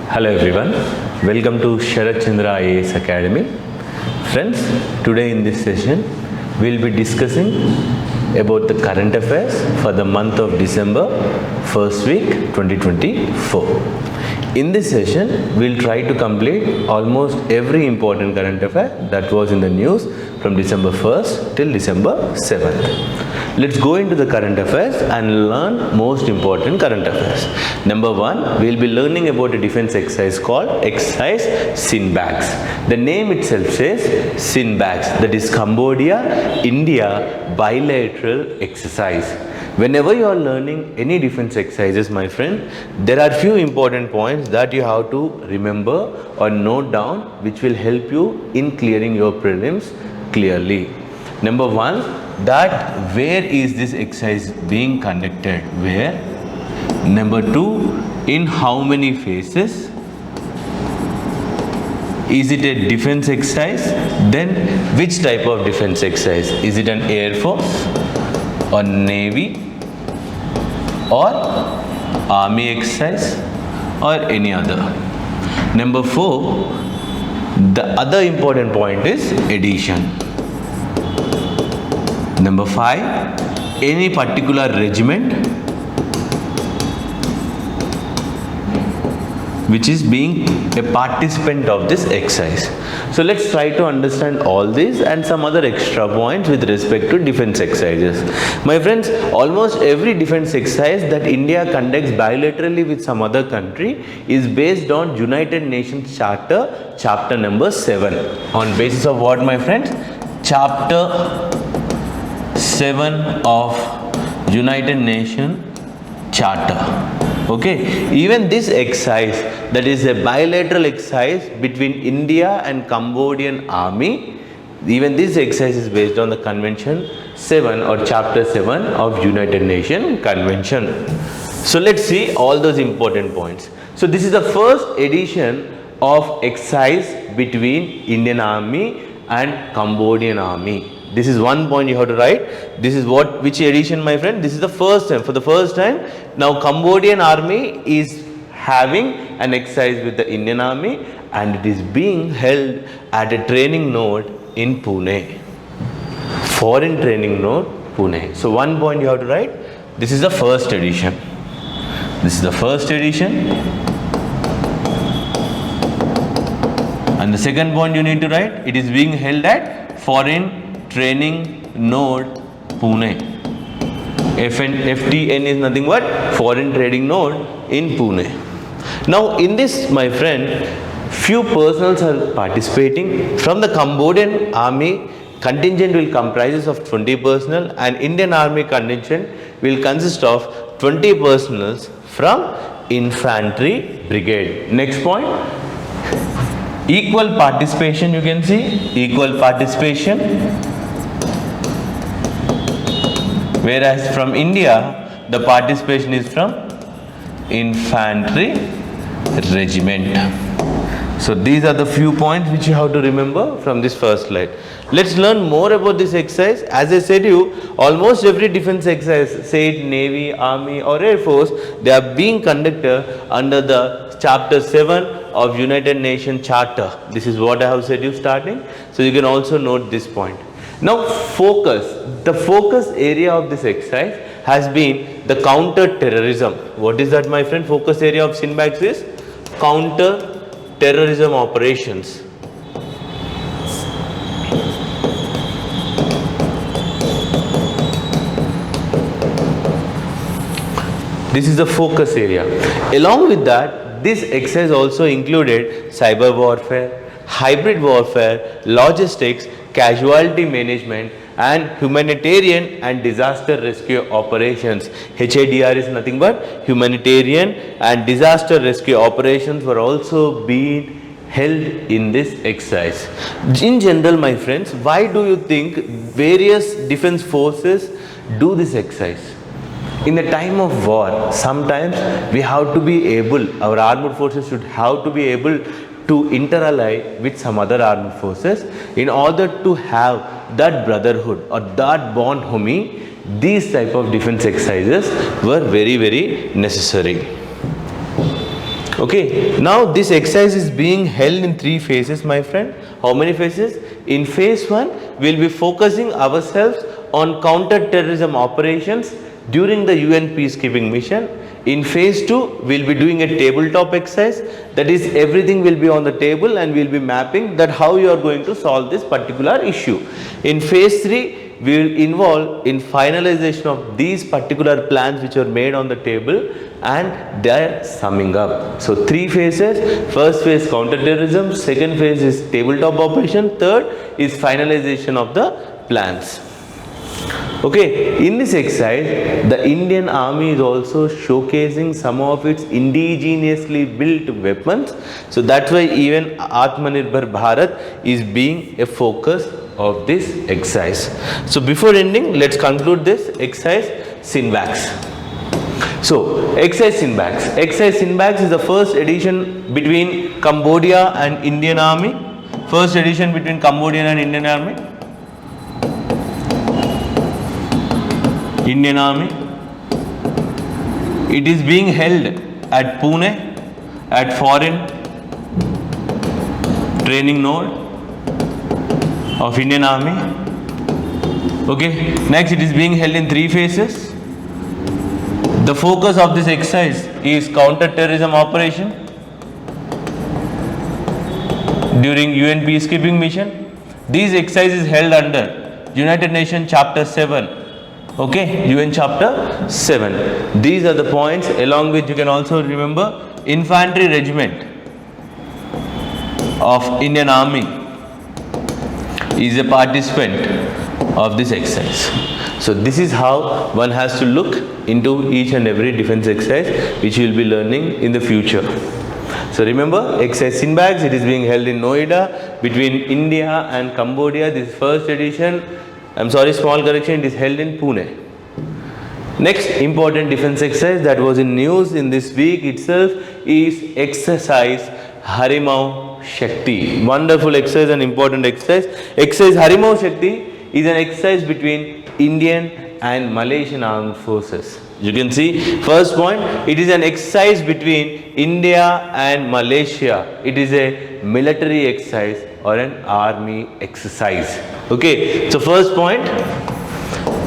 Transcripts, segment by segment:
Hello everyone, welcome to Sarat Chandra IAS Academy. Friends, today in this session we will be discussing about the current affairs for the month of December, first week 2024. In this session, we will try to complete almost every important current affair that was in the news from December 1st till December 7th. Let's go into the current affairs and learn most important current affairs. Number one, we will be learning about a defense exercise called exercise Sinbags. The name itself says Sinbags, that is Cambodia-India bilateral exercise. Whenever you are learning any defense exercises, my friend, there are few important points that you have to remember or note down, which will help you in clearing your prelims clearly. Number one, that where is this exercise being conducted? Where? Number two, in how many phases? Is it a defense exercise? Then which type of defense exercise? Is it an Air Force or Navy or Army exercise or any other? Number four, the other important point is edition. Number five, any particular regiment which is being a participant of this exercise. So let's try to understand all this and some other extra points with respect to defense exercises. My friends, almost every defense exercise that India conducts bilaterally with some other country is based on United Nations Charter, chapter number 7. On basis of what, my friends? Chapter 7 of United Nations Charter. Okay, even this exercise, that is a bilateral exercise between India and Cambodian Army, even this exercise is based on the Convention 7 or Chapter 7 of United Nations Convention. So let's see all those important points. So this is the first edition of exercise between Indian Army and Cambodian Army. This is one point you have to write. This is which edition, my friend? This is the first time. For the first time, now Cambodian Army is having an exercise with the Indian Army, and it is being held at a training node in Pune. Foreign training node, Pune. So one point you have to write. This is the first edition. This is the first edition. And the second point you need to write. It is being held at foreign training node Pune. FTN is nothing but foreign training node in Pune. Now in this, my friend, few personnel are participating. From the Cambodian Army, contingent will comprise of 20 personnel, and Indian Army contingent will consist of 20 personnel from Infantry Brigade. Next point, equal participation, you can see, equal participation. Whereas from India, the participation is from Infantry Regiment. So these are the few points which you have to remember from this first slide. Let's learn more about this exercise. As I said you, almost every defense exercise, say it Navy, Army or Air Force, they are being conducted under the Chapter 7 of United Nations Charter. This is what I have said you starting. So you can also note this point. Now focus. The focus area of this exercise has been the counter-terrorism. What is that, my friend? Focus area of Sinbags is counter-terrorism operations. This is the focus area. Along with that, this exercise also included cyber warfare, hybrid warfare, logistics, casualty management, and humanitarian and disaster rescue operations. HADR is nothing but humanitarian and disaster rescue operations were also being held in this exercise. In general, my friends, why do you think various defense forces do this exercise? In the time of war, sometimes we have to be able, our armed forces should have to be able to interally with some other armed forces in order to have that brotherhood or that bond homie. These type of defense exercises were very necessary. Okay, now this exercise is being held in 3 phases, my friend. How many phases? In phase 1, we'll be focusing ourselves on counter-terrorism operations during the UN peacekeeping mission. In phase 2, we'll be doing a tabletop exercise. That is, everything will be on the table and we'll be mapping that how you are going to solve this particular issue. In phase 3, we will involve in finalization of these particular plans which are made on the table and their summing up. So 3 phases. First phase counter-terrorism, second phase is tabletop operation, third is finalization of the plans. Okay, in this exercise, the Indian Army is also showcasing some of its indigenously built weapons. So that's why even Atmanirbhar Bharat is being a focus of this exercise. So before ending, let's conclude this exercise Sinbax. So exercise Sinbax. Exercise Sinbax is the first edition between Cambodia and Indian Army. First edition between Cambodian and Indian Army. Indian Army. It is being held at Pune at Foreign Training Node of Indian Army. Okay, next it is being held in 3 phases. The focus of this exercise is counter-terrorism operation during UN peacekeeping mission. These exercises held under United Nations Chapter 7. Okay, UN Chapter 7. These are the points, along with you can also remember Infantry Regiment of Indian Army is a participant of this exercise. So this is how one has to look into each and every defense exercise which you will be learning in the future. So remember, exercise Sinbax, it is being held in Noida between India and Cambodia. This is first edition. I'm sorry, small correction, it is held in Pune. Next important defense exercise that was in news in this week itself is exercise Harimau Shakti. Wonderful exercise and important exercise. Exercise Harimau Shakti is an exercise between Indian and Malaysian armed forces. You can see, first point, it is an exercise between India and Malaysia. It is a military exercise or an army exercise. Okay, so first point,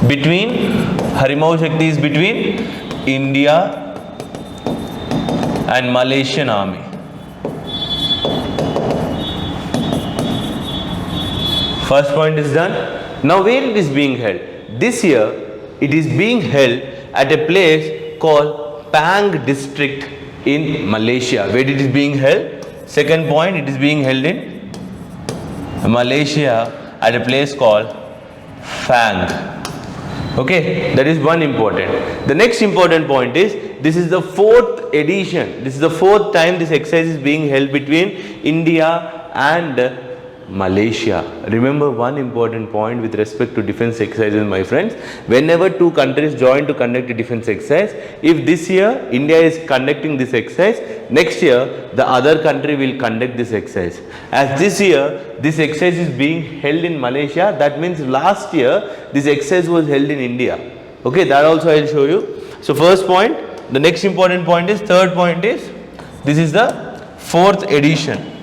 between Harimau Shakti is between India and Malaysian army. First point is done. Now where it is being held? This year it is being held at a place called Pang district in Malaysia. Where it is being held? Second point, it is being held in Malaysia at a place called Fang. Okay, that is one important. The next important point is, this is the 4th edition. This is the 4th time this exercise is being held between India and Malaysia. Remember one important point with respect to defense exercises, my friends. Whenever 2 countries join to conduct a defense exercise, if this year India is conducting this exercise, next year the other country will conduct this exercise. As this year this exercise is being held in Malaysia, that means last year this exercise was held in India. Okay, that also I will show you. So first point, the next important point is, third point is, this is the 4th edition.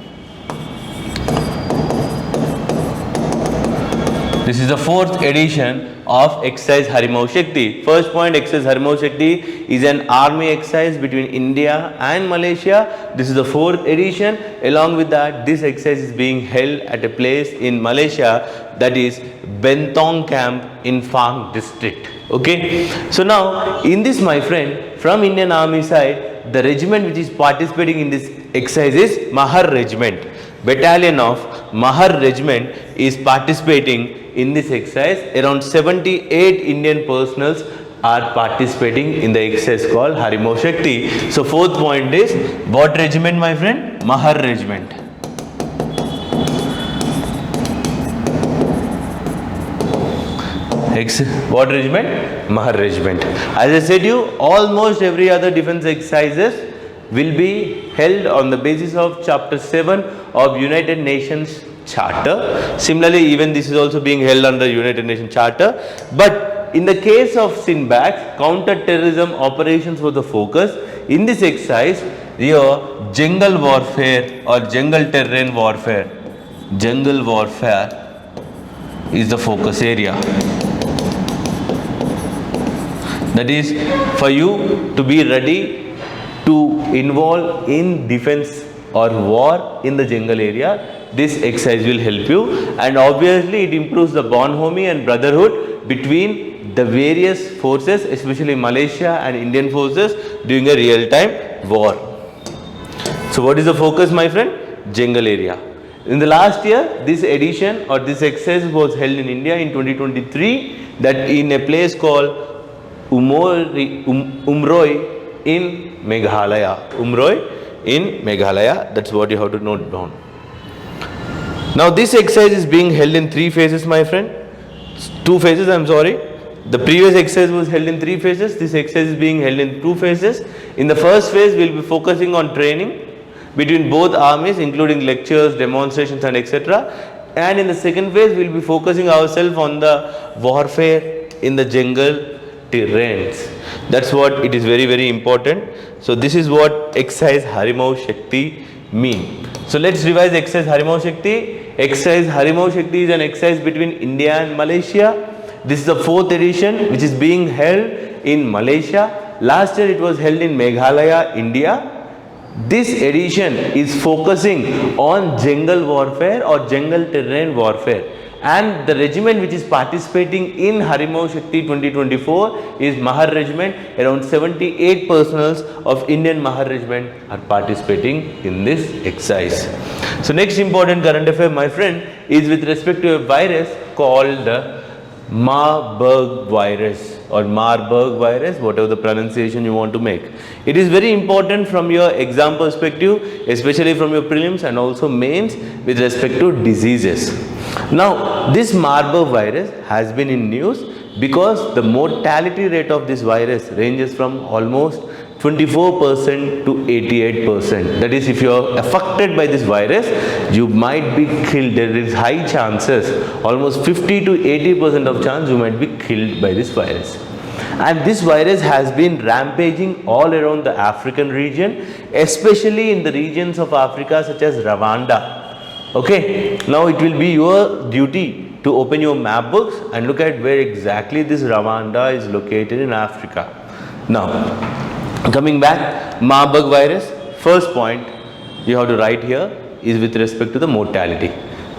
This is the 4th edition of exercise Harimau Shakti. First point, exercise Harimau Shakti is an army exercise between India and Malaysia. This is the 4th edition. Along with that, this exercise is being held at a place in Malaysia, that is Bentong Camp in Fang district. Okay. So now in this, my friend, from Indian Army side, the regiment which is participating in this exercise is Mahar Regiment. Battalion of Mahar Regiment is participating in this exercise. Around 78 Indian personnel are participating in the exercise called Harimau Shakti. So 4th point is, what regiment, my friend? Mahar Regiment. What regiment? Mahar Regiment. As I said you, almost every other defense exercises will be held on the basis of Chapter 7 of United Nations Charter. Similarly, even this is also being held under United Nations Charter. But in the case of Sinbax, counter-terrorism operations was the focus. In this exercise, your jungle warfare or jungle terrain warfare. Jungle warfare is the focus area. That is for you to be ready to involve in defense or war in the jungle area. This exercise will help you, and obviously it improves the bonhomie and brotherhood between the various forces, especially Malaysia and Indian forces during a real-time war. So what is the focus, my friend? Jungle area. In the last year, this edition or this exercise was held in India in 2023, that in a place called Umroi in Meghalaya. Umroi in Meghalaya. That's what you have to note down. Now this exercise is being held in 3 phases, my friend. 2 phases, I'm sorry. The previous exercise was held in 3 phases. This exercise is being held in 2 phases. In the first phase, we'll be focusing on training between both armies, including lectures, demonstrations and etc. And in the second phase, we'll be focusing ourselves on the warfare in the jungle terrains. That's what it is very, very important. So this is what exercise Harimau Shakti mean. So let's revise exercise Harimau Shakti. Exercise Harimau Shakti is an exercise between India and Malaysia. This is the 4th edition which is being held in Malaysia. Last year it was held in Meghalaya, India. This edition is focusing on jungle warfare or jungle terrain warfare. And the regiment which is participating in Harimau Shakti 2024 is Mahar Regiment. Around 78 personnel of Indian Mahar Regiment are participating in this exercise. So next important current affair, my friend, is with respect to a virus called Marburg virus or Marburg virus, whatever the pronunciation you want to make. It is very important from your exam perspective, especially from your prelims and also mains with respect to diseases. Now, this Marburg virus has been in news because the mortality rate of this virus ranges from almost 24% to 88%. That is, if you are affected by this virus, you might be killed. There is high chances, almost 50 to 80% of chance you might be killed by this virus. And this virus has been rampaging all around the African region, especially in the regions of Africa such as Rwanda. Okay, now it will be your duty to open your map books and look at where exactly this Rwanda is located in Africa. Now, coming back, Marburg virus, first point you have to write here is with respect to the mortality.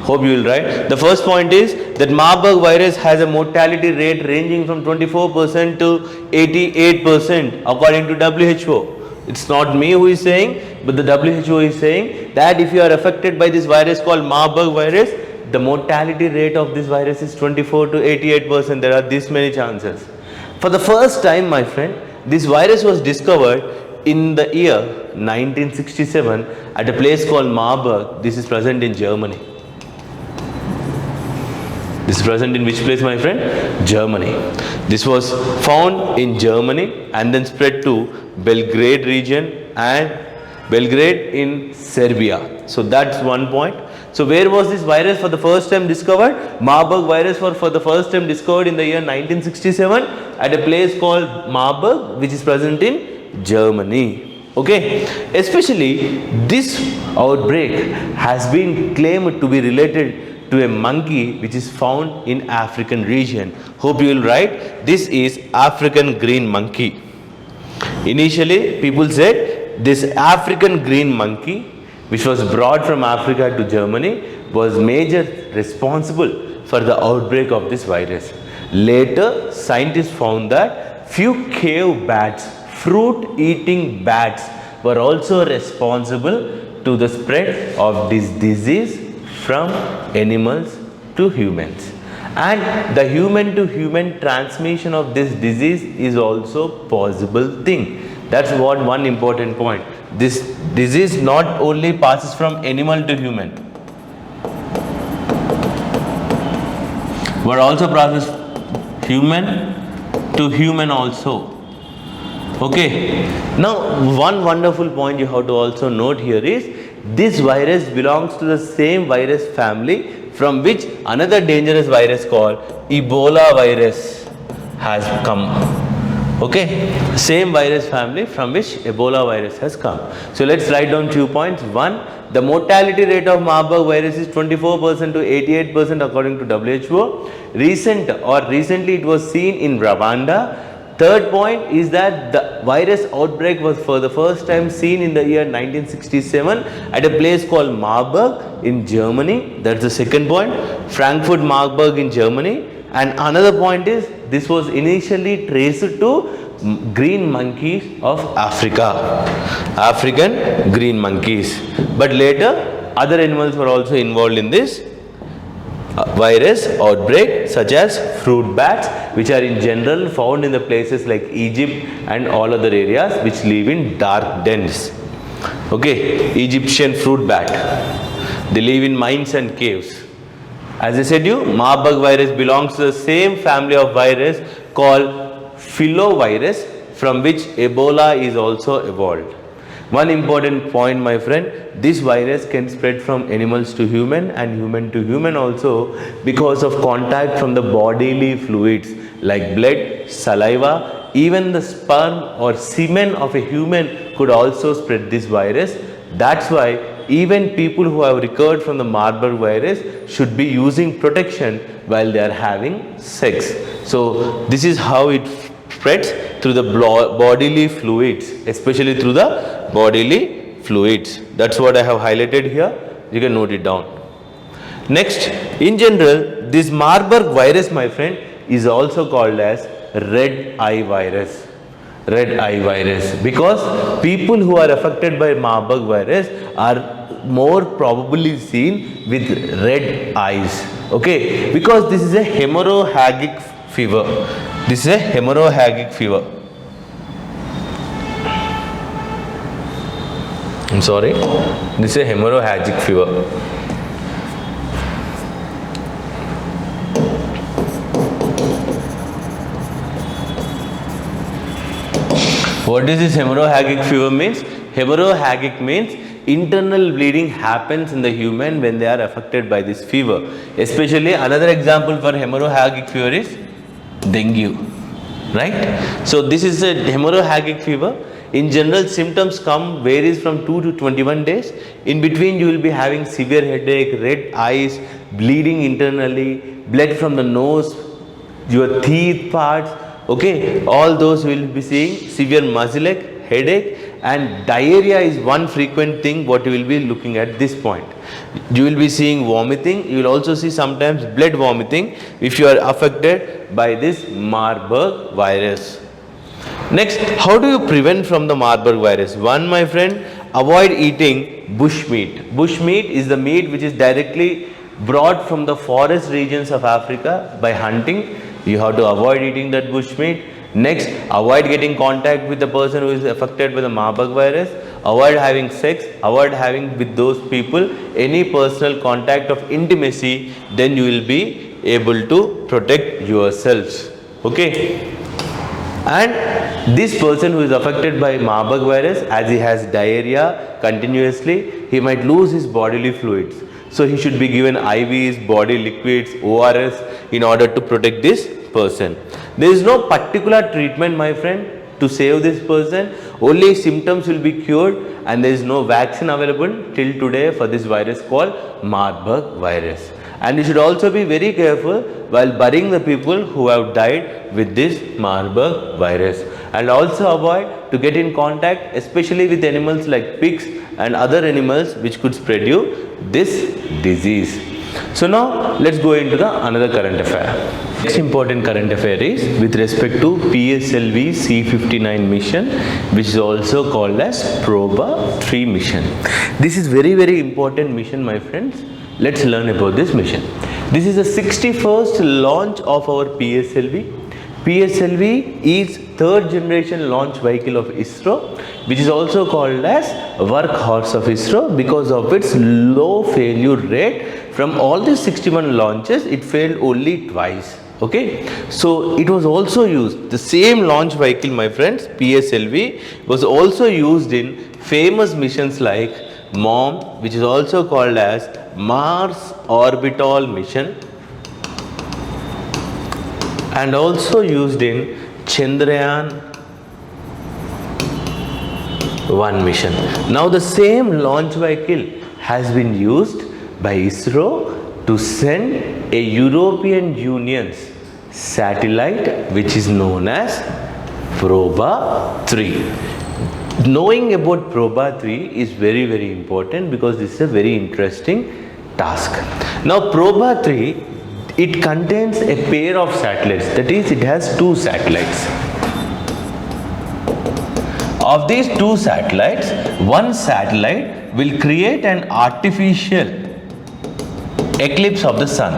Hope you will write. The first point is that Marburg virus has a mortality rate ranging from 24% to 88% according to WHO. It's not me who is saying, but the WHO is saying that if you are affected by this virus called Marburg virus, the mortality rate of this virus is 24 to 88%. There are this many chances. For the first time, my friend, this virus was discovered in the year 1967 at a place called Marburg. This is present in Germany. This is present in which place, my friend? Germany. This was found in Germany and then spread to Belgrade region and Belgrade in Serbia. So that's one point. So where was this virus for the first time discovered? Marburg virus was for the first time discovered in the year 1967 at a place called Marburg, which is present in Germany. Okay, especially this outbreak has been claimed to be related to a monkey which is found in African region. Hope you will write, this is African green monkey. Initially people said this African green monkey which was brought from Africa to Germany was major responsible for the outbreak of this virus. Later scientists found that few cave bats, fruit eating bats, were also responsible to the spread of this disease from animals to humans. And the human to human transmission of this disease is also possible thing. That's what one important point. This disease not only passes from animal to human, but also passes human to human also. Okay. Now one wonderful point you have to also note here is this virus belongs to the same virus family from which another dangerous virus called Ebola virus has come. Okay, same virus family from which Ebola virus has come. So let's write down 2 points. One, the mortality rate of Marburg virus is 24% to 88% according to WHO. Recently it was seen in Rwanda. Third point is that the virus outbreak was for the first time seen in the year 1967 at a place called Marburg in Germany. That's the second point. Frankfurt Marburg in Germany. And another point is this was initially traced to green monkeys of Africa, African green monkeys. But later other animals were also involved in this virus outbreak, such as fruit bats, which are in general found in the places like Egypt and all other areas which live in dark dens. Okay, Egyptian fruit bat, they live in mines and caves. As I said you, Marburg virus belongs to the same family of virus called filovirus, from which Ebola is also evolved. One important point, my friend, this virus can spread from animals to human and human to human also because of contact from the bodily fluids like blood, saliva, even the sperm or semen of a human could also spread this virus. That's why even people who have recovered from the Marburg virus should be using protection while they are having sex. So this is how it spreads through the bodily fluids, especially through the bodily fluids. That's what I have highlighted here. You can note it down. Next, in general, this Marburg virus, my friend, is also called as red eye virus. Red eye virus, because people who are affected by Marburg virus are more probably seen with red eyes. Okay, because this is a hemorrhagic fever. This is a hemorrhagic fever. I'm sorry, this is a hemorrhagic fever. What does this hemorrhagic fever means? Hemorrhagic means internal bleeding happens in the human when they are affected by this fever. Especially another example for hemorrhagic fever is dengue, right? So this is a hemorrhagic fever. In general, symptoms varies from 2 to 21 days. In between, you will be having severe headache, red eyes, bleeding internally, blood from the nose, your teeth parts. Okay, all those will be seeing severe muscle ache, headache, and diarrhea is one frequent thing what you will be looking at this point. You will be seeing vomiting. You will also see sometimes blood vomiting if you are affected by this Marburg virus. Next, how do you prevent from the Marburg virus? One, my friend, avoid eating bush meat. Bush meat is the meat which is directly brought from the forest regions of Africa by hunting. You have to avoid eating that bush meat. Next, avoid getting contact with the person who is affected by the Marburg virus. Avoid having sex. Avoid having with those people any personal contact of intimacy. Then you will be able to protect yourselves. Okay. And this person who is affected by Marburg virus, as he has diarrhea continuously, he might lose his bodily fluids. So he should be given IVs, body liquids, ORS in order to protect this person. There is no particular treatment, my friend, to save this person. Only symptoms will be cured, and there is no vaccine available till today for this virus called Marburg virus. And you should also be very careful while burying the people who have died with this Marburg virus. And also avoid to get in contact, especially with animals like pigs and other animals which could spread you this disease. So now let's go into the another current affair. Next important current affair is with respect to PSLV C59 mission, which is also called as Proba 3 mission. This is very important mission, my friends. Let's learn about this mission. This is the 61st launch of our PSLV. PSLV is third generation launch vehicle of ISRO, which is also called as workhorse of ISRO because of its low failure rate. From all the 61 launches, it failed only twice. Okay, so it was also used, the same launch vehicle, my friends, PSLV, was also used in famous missions like MOM, which is also called as Mars Orbital Mission, and also used in Chandrayaan one mission. Now the same launch vehicle has been used by ISRO to send a European Union's satellite which is known as Proba 3. Knowing about Proba 3 is very important because this is a very interesting task. Now Proba 3, it contains a pair of satellites, that is it has two satellites. Of these two satellites, one satellite will create an artificial eclipse of the sun.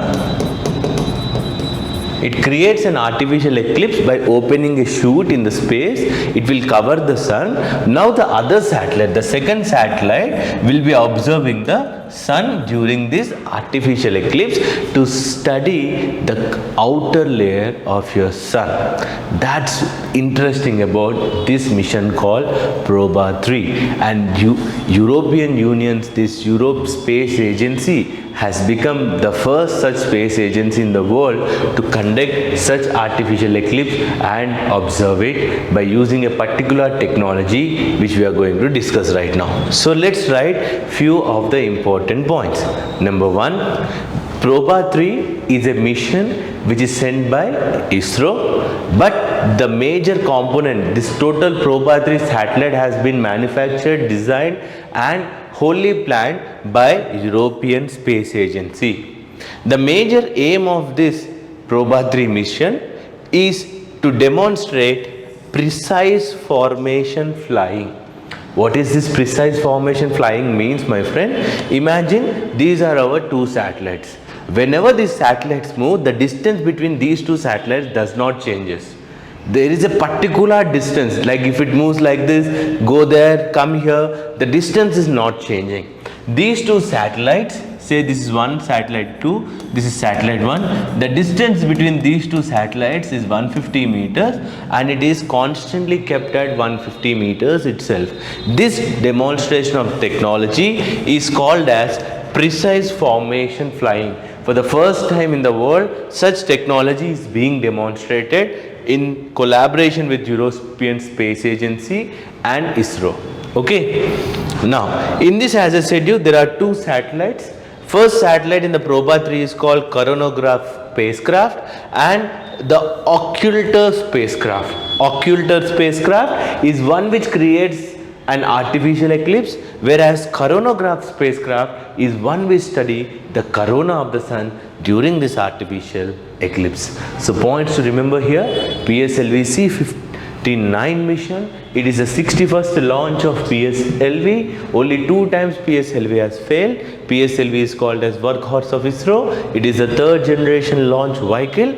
It creates an artificial eclipse by opening a chute in the space. It will cover the sun. Now the other satellite, the second satellite, will be observing the sun during this artificial eclipse to study the outer layer of your sun. That's interesting about this mission called Proba 3. And European Union's, this Europe Space Agency, has become the first such space agency in the world to conduct such artificial eclipse and observe it by using a particular technology which we are going to discuss right now. So let's write few of the important points. Number one, Proba 3 is a mission which is sent by ISRO, but the major component, this total Proba 3 satellite has been manufactured, designed and wholly planned by European Space Agency. The major aim of this Proba 3 mission is to demonstrate precise formation flying. What is this precise formation flying means, my friend? Imagine these are our two satellites. Whenever these satellites move, the distance between these two satellites does not changes. There is a particular distance, like if it moves like this, go there, come here, the distance is not changing. These two satellites, say this is one, satellite 2, this is satellite 1, the distance between these two satellites is 150 meters and it is constantly kept at 150 meters itself. This demonstration of technology is called as precise formation flying. For the first time in the world, such technology is being demonstrated in collaboration with European Space Agency and ISRO. Okay. Now, in this, as I said you, there are two satellites. First satellite in the Proba 3 is called Coronagraph spacecraft and the Occulter spacecraft. Occulter spacecraft is one which creates an artificial eclipse, whereas Coronagraph spacecraft is one which study the corona of the sun during this artificial eclipse. So points to remember here, PSLV C-59 mission, it is the 61st launch of PSLV. Only 2 times PSLV has failed. PSLV is called as workhorse of ISRO. It is the 3rd generation launch vehicle.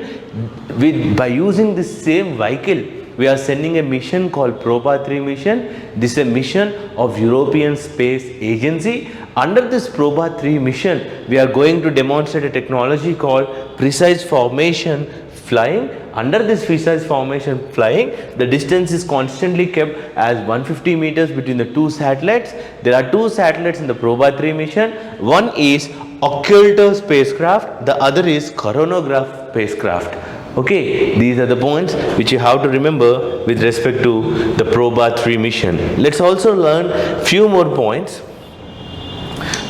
By using this same vehicle, we are sending a mission called Proba 3 mission. This is a mission of European Space Agency. Under this Proba 3 mission, we are going to demonstrate a technology called precise formation flying. Under this precise formation flying, the distance is constantly kept as 150 meters between the two satellites. There are two satellites in the Proba 3 mission. One is Occulter spacecraft, the other is Coronagraph spacecraft. Okay, these are the points which you have to remember with respect to the Proba 3 mission. Let's also learn few more points.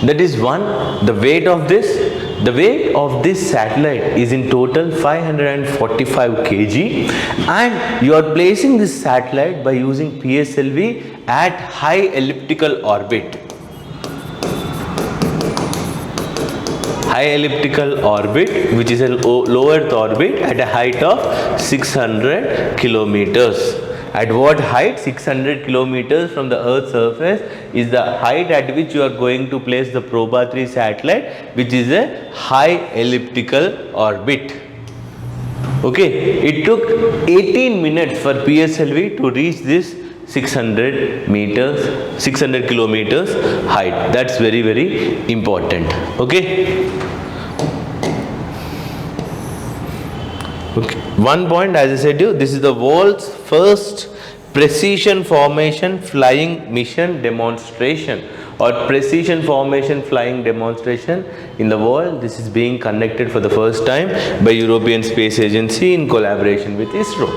That is one, the weight of this. The weight of this satellite is in total 545 kg and you are placing this satellite by using PSLV at high elliptical orbit. High elliptical orbit, which is a low Earth orbit at a height of 600 kilometers. At what height? 600 kilometers from the Earth's surface is the height at which you are going to place the Proba 3 satellite, which is a high elliptical orbit. Okay, it took 18 minutes for PSLV to reach this 600 kilometers height. That's very important. Okay. Okay. One point, as I said you, this is the world's first precision formation flying mission demonstration or precision formation flying demonstration in the world. This is being conducted for the first time by European Space Agency in collaboration with ISRO.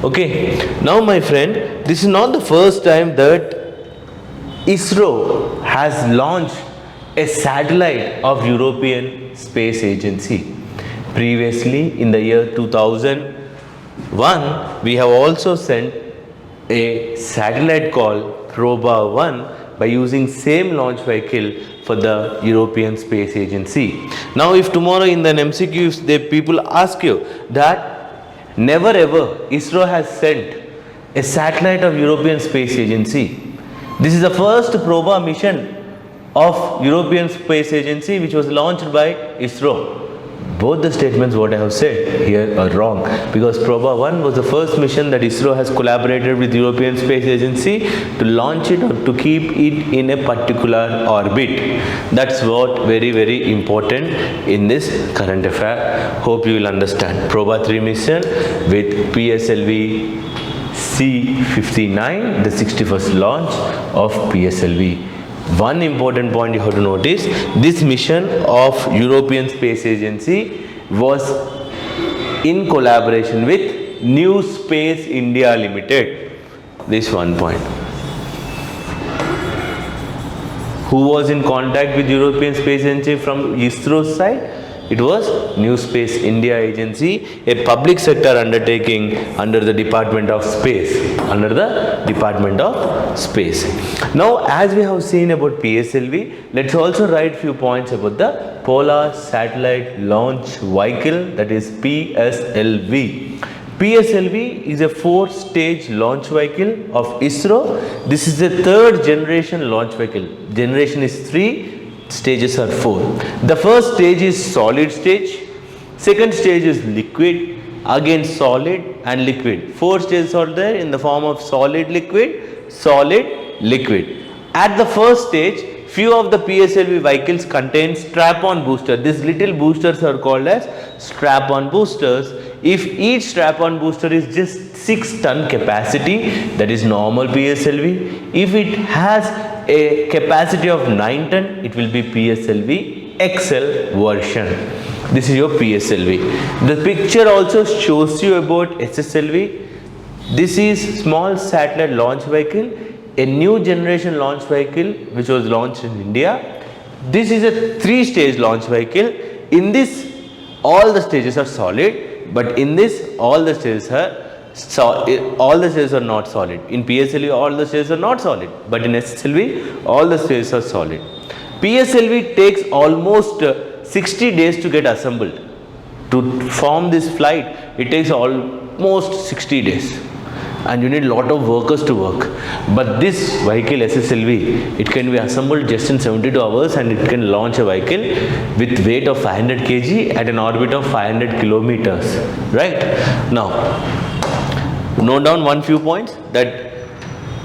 Okay, now my friend, this is not the first time that ISRO has launched a satellite of European Space Agency. Previously, in the year 2001, we have also sent a satellite called Proba-1 by using same launch vehicle for the European Space Agency. Now, if tomorrow in the MCQs, people ask you that never ever ISRO has sent a satellite of European Space Agency. This is the first Proba mission of European Space Agency which was launched by ISRO. Both the statements what I have said here are wrong, because Proba-1 was the first mission that ISRO has collaborated with European Space Agency to launch it or to keep it in a particular orbit. That's what very important in this current affair. Hope you will understand. Proba-3 mission with PSLV C-59, the 61st launch of PSLV. One important point you have to notice, this mission of European Space Agency was in collaboration with New Space India Limited. This one point. Who was in contact with European Space Agency from ISRO's side? It was New Space India Agency, a public sector undertaking under the Department of Space. Now, as we have seen about PSLV, let's also write few points about the Polar Satellite Launch Vehicle, that is PSLV. PSLV is a 4-stage launch vehicle of ISRO. This is the 3rd generation launch vehicle. Generation is 3. Stages are 4. The first stage is solid stage, second stage is liquid, again solid and liquid. 4 stages are there in the form of solid, liquid. At the first stage, few of the PSLV vehicles contain strap-on booster. These little boosters are called as strap-on boosters. If each strap-on booster is just 6 ton capacity, that is normal PSLV. If it has a capacity of 9 ton, it will be PSLV XL version. This is your PSLV. The picture also shows you about SSLV. This is small satellite launch vehicle, a new generation launch vehicle which was launched in India. This is a 3-stage launch vehicle. In this, all the stages are solid, but in this, all the stages are not solid. In PSLV, all the stages are not solid, but in SSLV, all the stages are solid. PSLV takes almost 60 days to get assembled. To form this flight, it takes almost 60 days. And you need a lot of workers to work. But this vehicle SSLV, it can be assembled just in 72 hours and it can launch a vehicle with weight of 500 kg at an orbit of 500 kilometers. Right? Now, note down one few points that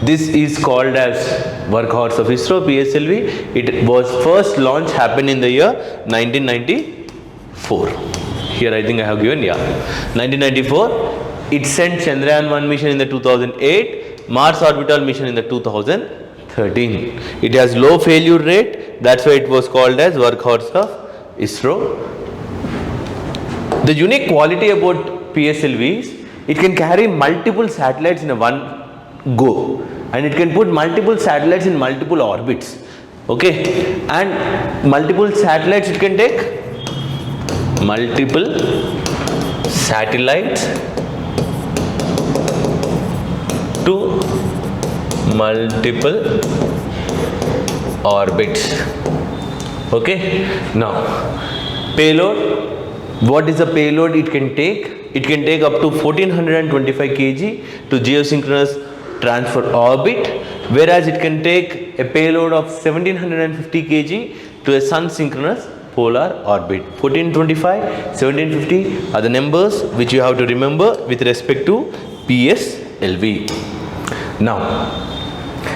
this is called as workhorse of ISRO, PSLV. It was first launch happened in the year 1994. Here I think I have given 1994. It sent Chandrayaan-1 mission in the 2008, Mars orbital mission in the 2013. It has low failure rate, that's why it was called as workhorse of ISRO. The unique quality about PSLV is it can carry multiple satellites in a one go, and it can put multiple satellites in multiple orbits. Okay, and multiple satellites it can take multiple satellites to multiple orbits. Okay, now payload. What is the payload it can take? It can take up to 1425 kg to geosynchronous transfer orbit, whereas it can take a payload of 1750 kg to a sun synchronous polar orbit. 1425, 1750 are the numbers which you have to remember with respect to PSLV. Now,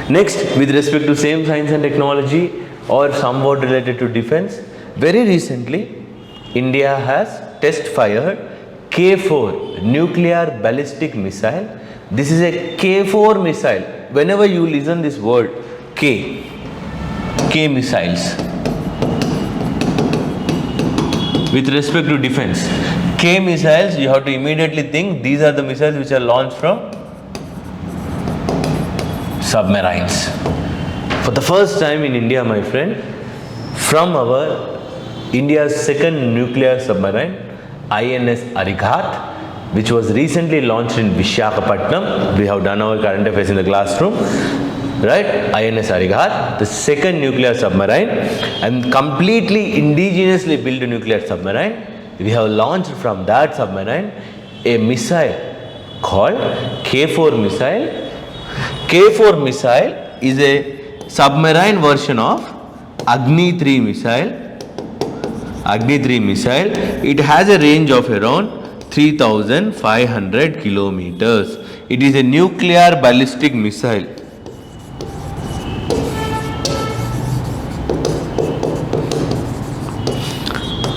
next, with respect to same science and technology or somewhat related to defense, very recently India has test fired K4 nuclear ballistic missile. This is a K4 missile. Whenever you listen this word K missiles, with respect to defense, K missiles, you have to immediately think these are the missiles which are launched from submarines. For the first time in India, my friend, from our India's second nuclear submarine, INS Arighat, which was recently launched in Visakhapatnam. We have done our current affairs in the classroom, right? INS Arighat, the second nuclear submarine, and completely indigenously built nuclear submarine. We have launched from that submarine a missile called K4 missile. K4 missile is a submarine version of Agni 3 missile. Agni 3 missile. It has a range of around 3,500 kilometers. It is a nuclear ballistic missile.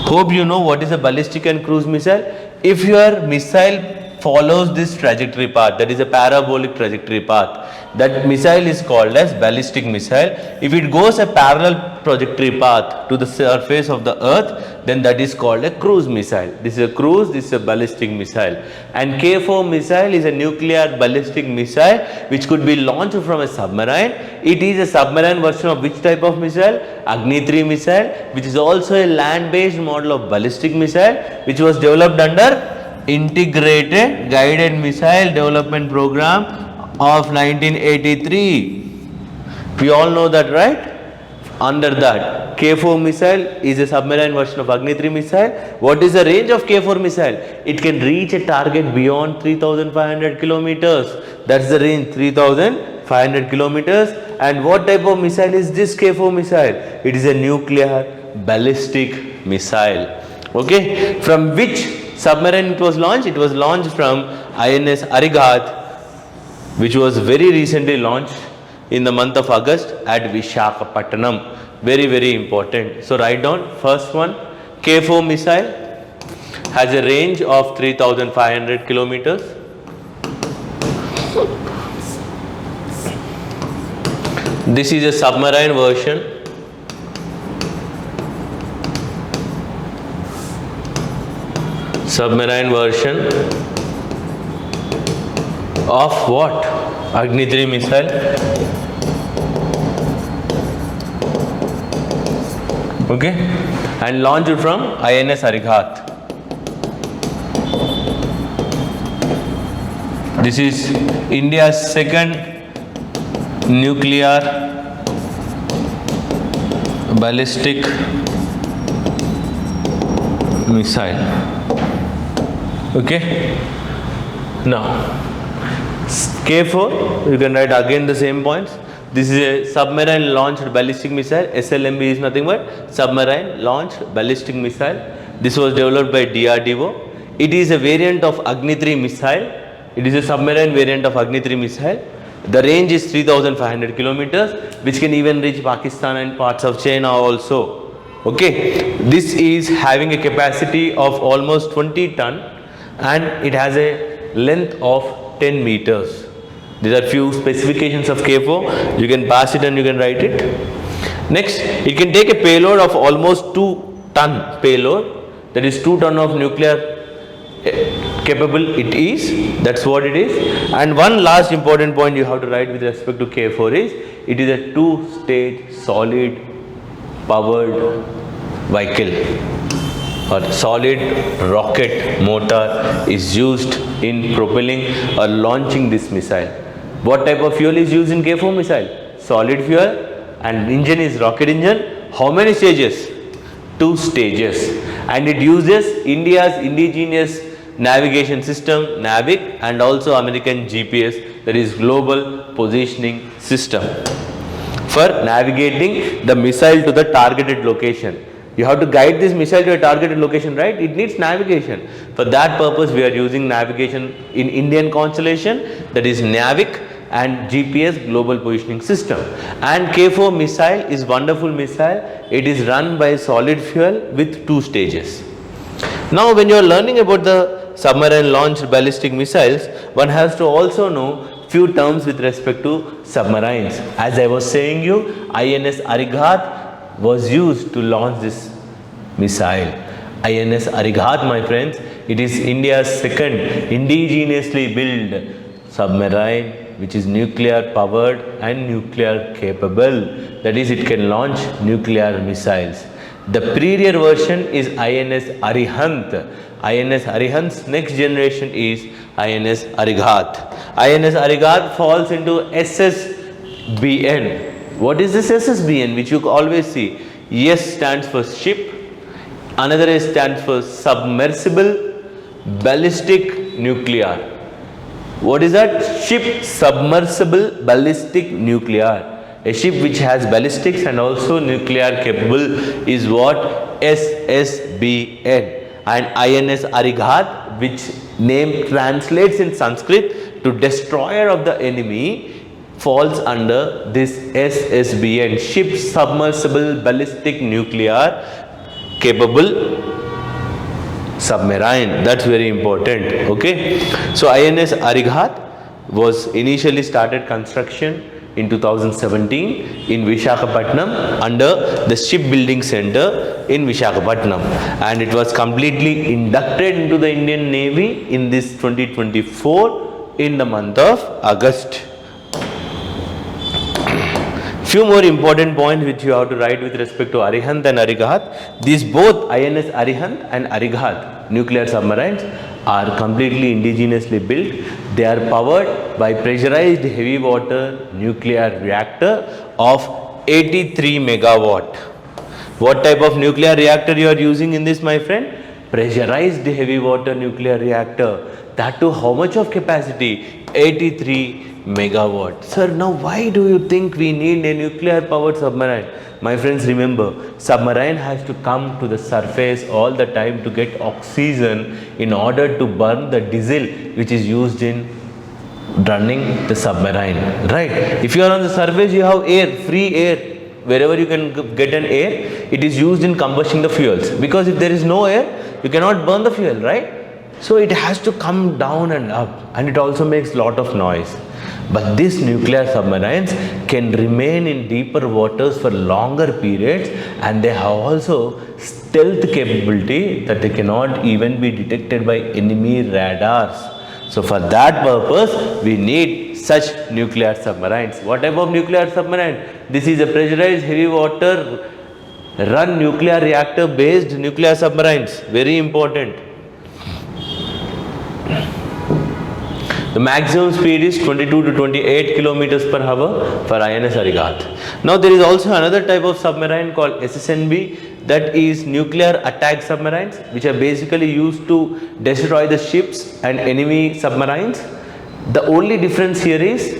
Hope you know what is a ballistic and cruise missile. If your missile follows this trajectory path, that is a parabolic trajectory path, that missile is called as ballistic missile. If it goes a parallel trajectory path to the surface of the earth, then that is called a cruise missile. This is a cruise, this is a ballistic missile. And K4 missile is a nuclear ballistic missile which could be launched from a submarine. It is a submarine version of which type of missile? Agni 3 missile, which is also a land-based model of ballistic missile, which was developed under Integrated Guided Missile Development Program of 1983. We all know that, right? Under that, K4 missile is a submarine version of Agni 3 missile. What is the range of K4 missile? It can reach a target beyond 3,500 kilometers. That's the range, 3,500 kilometers. And what type of missile is this K4 missile? It is a nuclear ballistic missile. Okay, from which submarine it was launched? It was launched from INS Arighat, which was very recently launched in the month of August at Visakhapatnam. Very, very important. So write down first one, K4 missile has a range of 3,500 kilometers. This is a submarine version. Submarine version of what? Agni 3 missile. Okay, and launched from INS Arighat. This is India's second nuclear ballistic missile. Okay, now K4, you can write again the same points. This is a submarine launched ballistic missile. SLMB is nothing but submarine launched ballistic missile. This was developed by DRDO. It is a variant of Agni 3 missile. It is a submarine variant of Agni 3 missile. The range is 3,500 kilometers, which can even reach Pakistan and parts of China also. Okay, this is having a capacity of almost 20 ton and it has a length of 10 meters. These are few specifications of K4. You can pass it and you can write it. Next, it can take a payload of almost 2 ton payload. That is 2 ton of nuclear capable it is. That's what it is. And one last important point you have to write with respect to K4 is, it is a 2-stage solid powered vehicle, or solid rocket motor is used in propelling or launching this missile. What type of fuel is used in K4 missile? Solid fuel, and engine is rocket engine. How many stages? 2 stages. And it uses India's indigenous navigation system, NAVIC, and also American GPS, that is Global Positioning System, for navigating the missile to the targeted location. You have to guide this missile to a targeted location, right? It needs navigation. For that purpose, we are using navigation in Indian constellation, that is NAVIC and GPS, Global Positioning System. And K4 missile is wonderful missile. It is run by solid fuel with 2 stages. Now, when you are learning about the submarine launched ballistic missiles, one has to also know few terms with respect to submarines. As I was saying you, INS Arighat was used to launch this missile. INS Arighat, my friends, It is India's second indigenously built submarine which is nuclear powered and nuclear capable. That is, it can launch nuclear missiles. The previous version is INS Arihant. INS Arihant's next generation is INS Arighat. INS Arighat falls into SSBN. What is this SSBN which you always see? S stands for ship, another S stands for submersible ballistic nuclear. What is that? Ship submersible ballistic nuclear. A ship which has ballistics and also nuclear capable is what? SSBN. And INS Arighat, which name translates in Sanskrit to destroyer of the enemy, falls under this SSBN, ship submersible ballistic nuclear capable submarine. That's very important. Okay, so INS Arighat was initially started construction in 2017 in Visakhapatnam under the shipbuilding center in Visakhapatnam, and it was completely inducted into the Indian Navy in this 2024 in the month of August. Few more important points which you have to write with respect to Arihant and Arighat. These both INS Arihant and Arighat nuclear submarines are completely indigenously built. They are powered by pressurized heavy water nuclear reactor of 83 megawatt. What type of nuclear reactor you are using in this, my friend? Pressurized heavy water nuclear reactor. That too, how much of capacity? 83 megawatt. Sir, now why do you think we need a nuclear powered submarine? My friends, remember, submarine has to come to the surface all the time to get oxygen in order to burn the diesel which is used in running the submarine, right? If you are on the surface, you have air, free air. Wherever you can get an air, it is used in combusting the fuels, because if there is no air, you cannot burn the fuel, right? So it has to come down and up, and it also makes lot of noise. But these nuclear submarines can remain in deeper waters for longer periods, and they have also stealth capability that they cannot even be detected by enemy radars. So for that purpose, we need such nuclear submarines. What type of nuclear submarine? This is a pressurized heavy water run nuclear reactor based nuclear submarines. Very important. The maximum speed is 22 to 28 kilometers per hour for INS Arighat. Now there is also another type of submarine called SSNB, that is nuclear attack submarines, which are basically used to destroy the ships and enemy submarines. The only difference here is,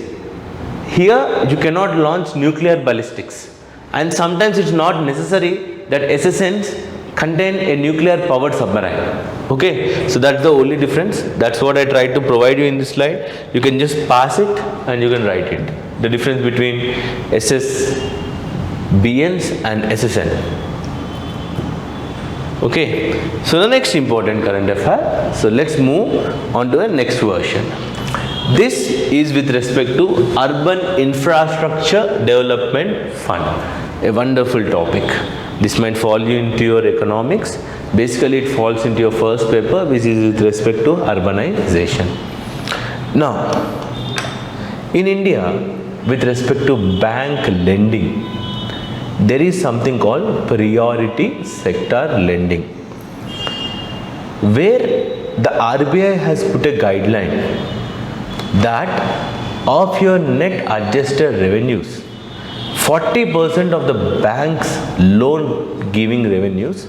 here you cannot launch nuclear ballistics, and sometimes it's not necessary that SSNs contain a nuclear powered submarine. Okay, so that's the only difference. That's what I tried to provide you in this slide. You can just pass it and you can write it. The difference between SSBNs and SSN. Okay, so the next important current affair. So let's move on to the next version. This is with respect to Urban Infrastructure Development Fund. A wonderful topic. This might fall into your economics. Basically, it falls into your first paper, which is with respect to urbanization. Now, in India, with respect to bank lending, there is something called priority sector lending, where the RBI has put a guideline that of your net adjusted revenues, 40% of the bank's loan giving revenues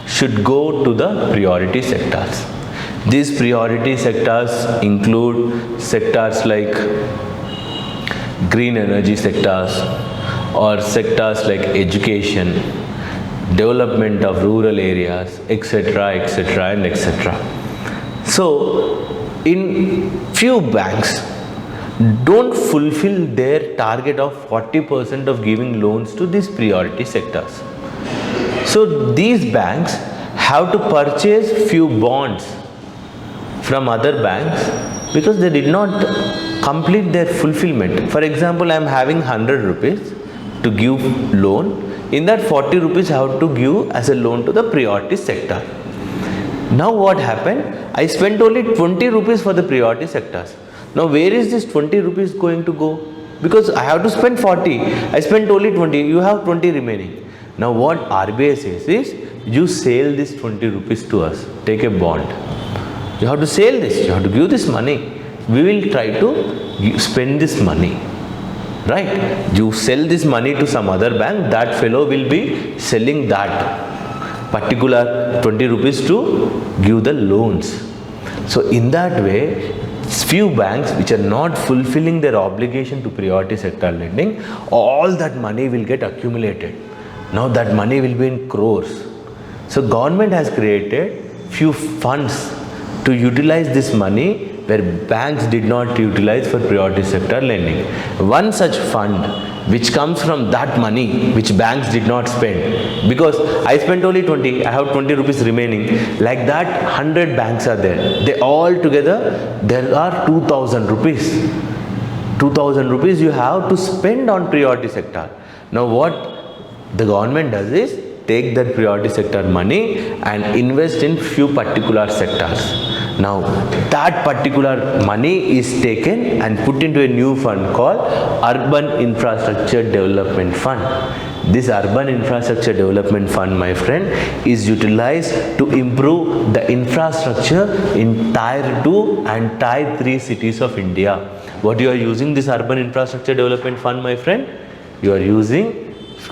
should go to the priority sectors. These priority sectors include sectors like green energy sectors, or sectors like education, development of rural areas, etc., etc., and etc. So, in few banks don't fulfill their target of 40% of giving loans to these priority sectors. So these banks have to purchase few bonds from other banks because they did not complete their fulfillment. For example, I am having 100 rupees to give loan. In that 40 rupees I have to give as a loan to the priority sector. Now what happened? I spent only 20 rupees for the priority sectors. Now where is this 20 rupees going to go? Because I have to spend 40. I spent only 20. You have 20 remaining. Now what RBI says is, you sell this 20 rupees to us. Take a bond. You have to sell this. You have to give this money. We will try to spend this money. Right? You sell this money to some other bank. That fellow will be selling that particular 20 rupees to give the loans. So in that way, few banks which are not fulfilling their obligation to priority sector lending, all that money will get accumulated. Now that money will be in crores. So government has created few funds to utilize this money where banks did not utilize for priority sector lending. One such fund which comes from that money which banks did not spend, because I spent only 20, I have 20 rupees remaining, like that 100 banks are there. They all together, there are 2000 rupees. 2000 rupees you have to spend on priority sector. Now what the government does is, take that priority sector money and invest in few particular sectors. Now that particular money is taken and put into a new fund called Urban Infrastructure Development Fund. This Urban Infrastructure Development Fund, my friend, is utilized to improve the infrastructure in Tier 2 and Tier 3 cities of India. What you are using this Urban Infrastructure Development Fund, my friend? You are using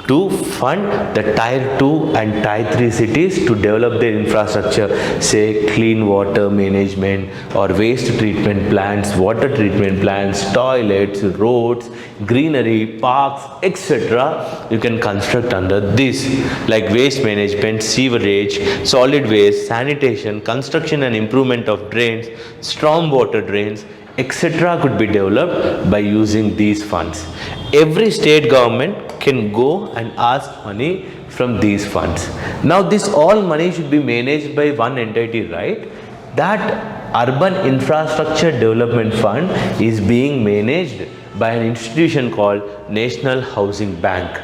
to fund the Tier 2 and Tier 3 cities to develop their infrastructure, say clean water management or waste treatment plants, water treatment plants, toilets, roads, greenery, parks, etc. You can construct under this, like waste management, sewerage, solid waste, sanitation, construction and improvement of drains, storm water drains, etc. could be developed by using these funds. Every state government can go and ask money from these funds. Now this all money should be managed by one entity, right? That Urban Infrastructure Development Fund is being managed by an institution called National Housing Bank.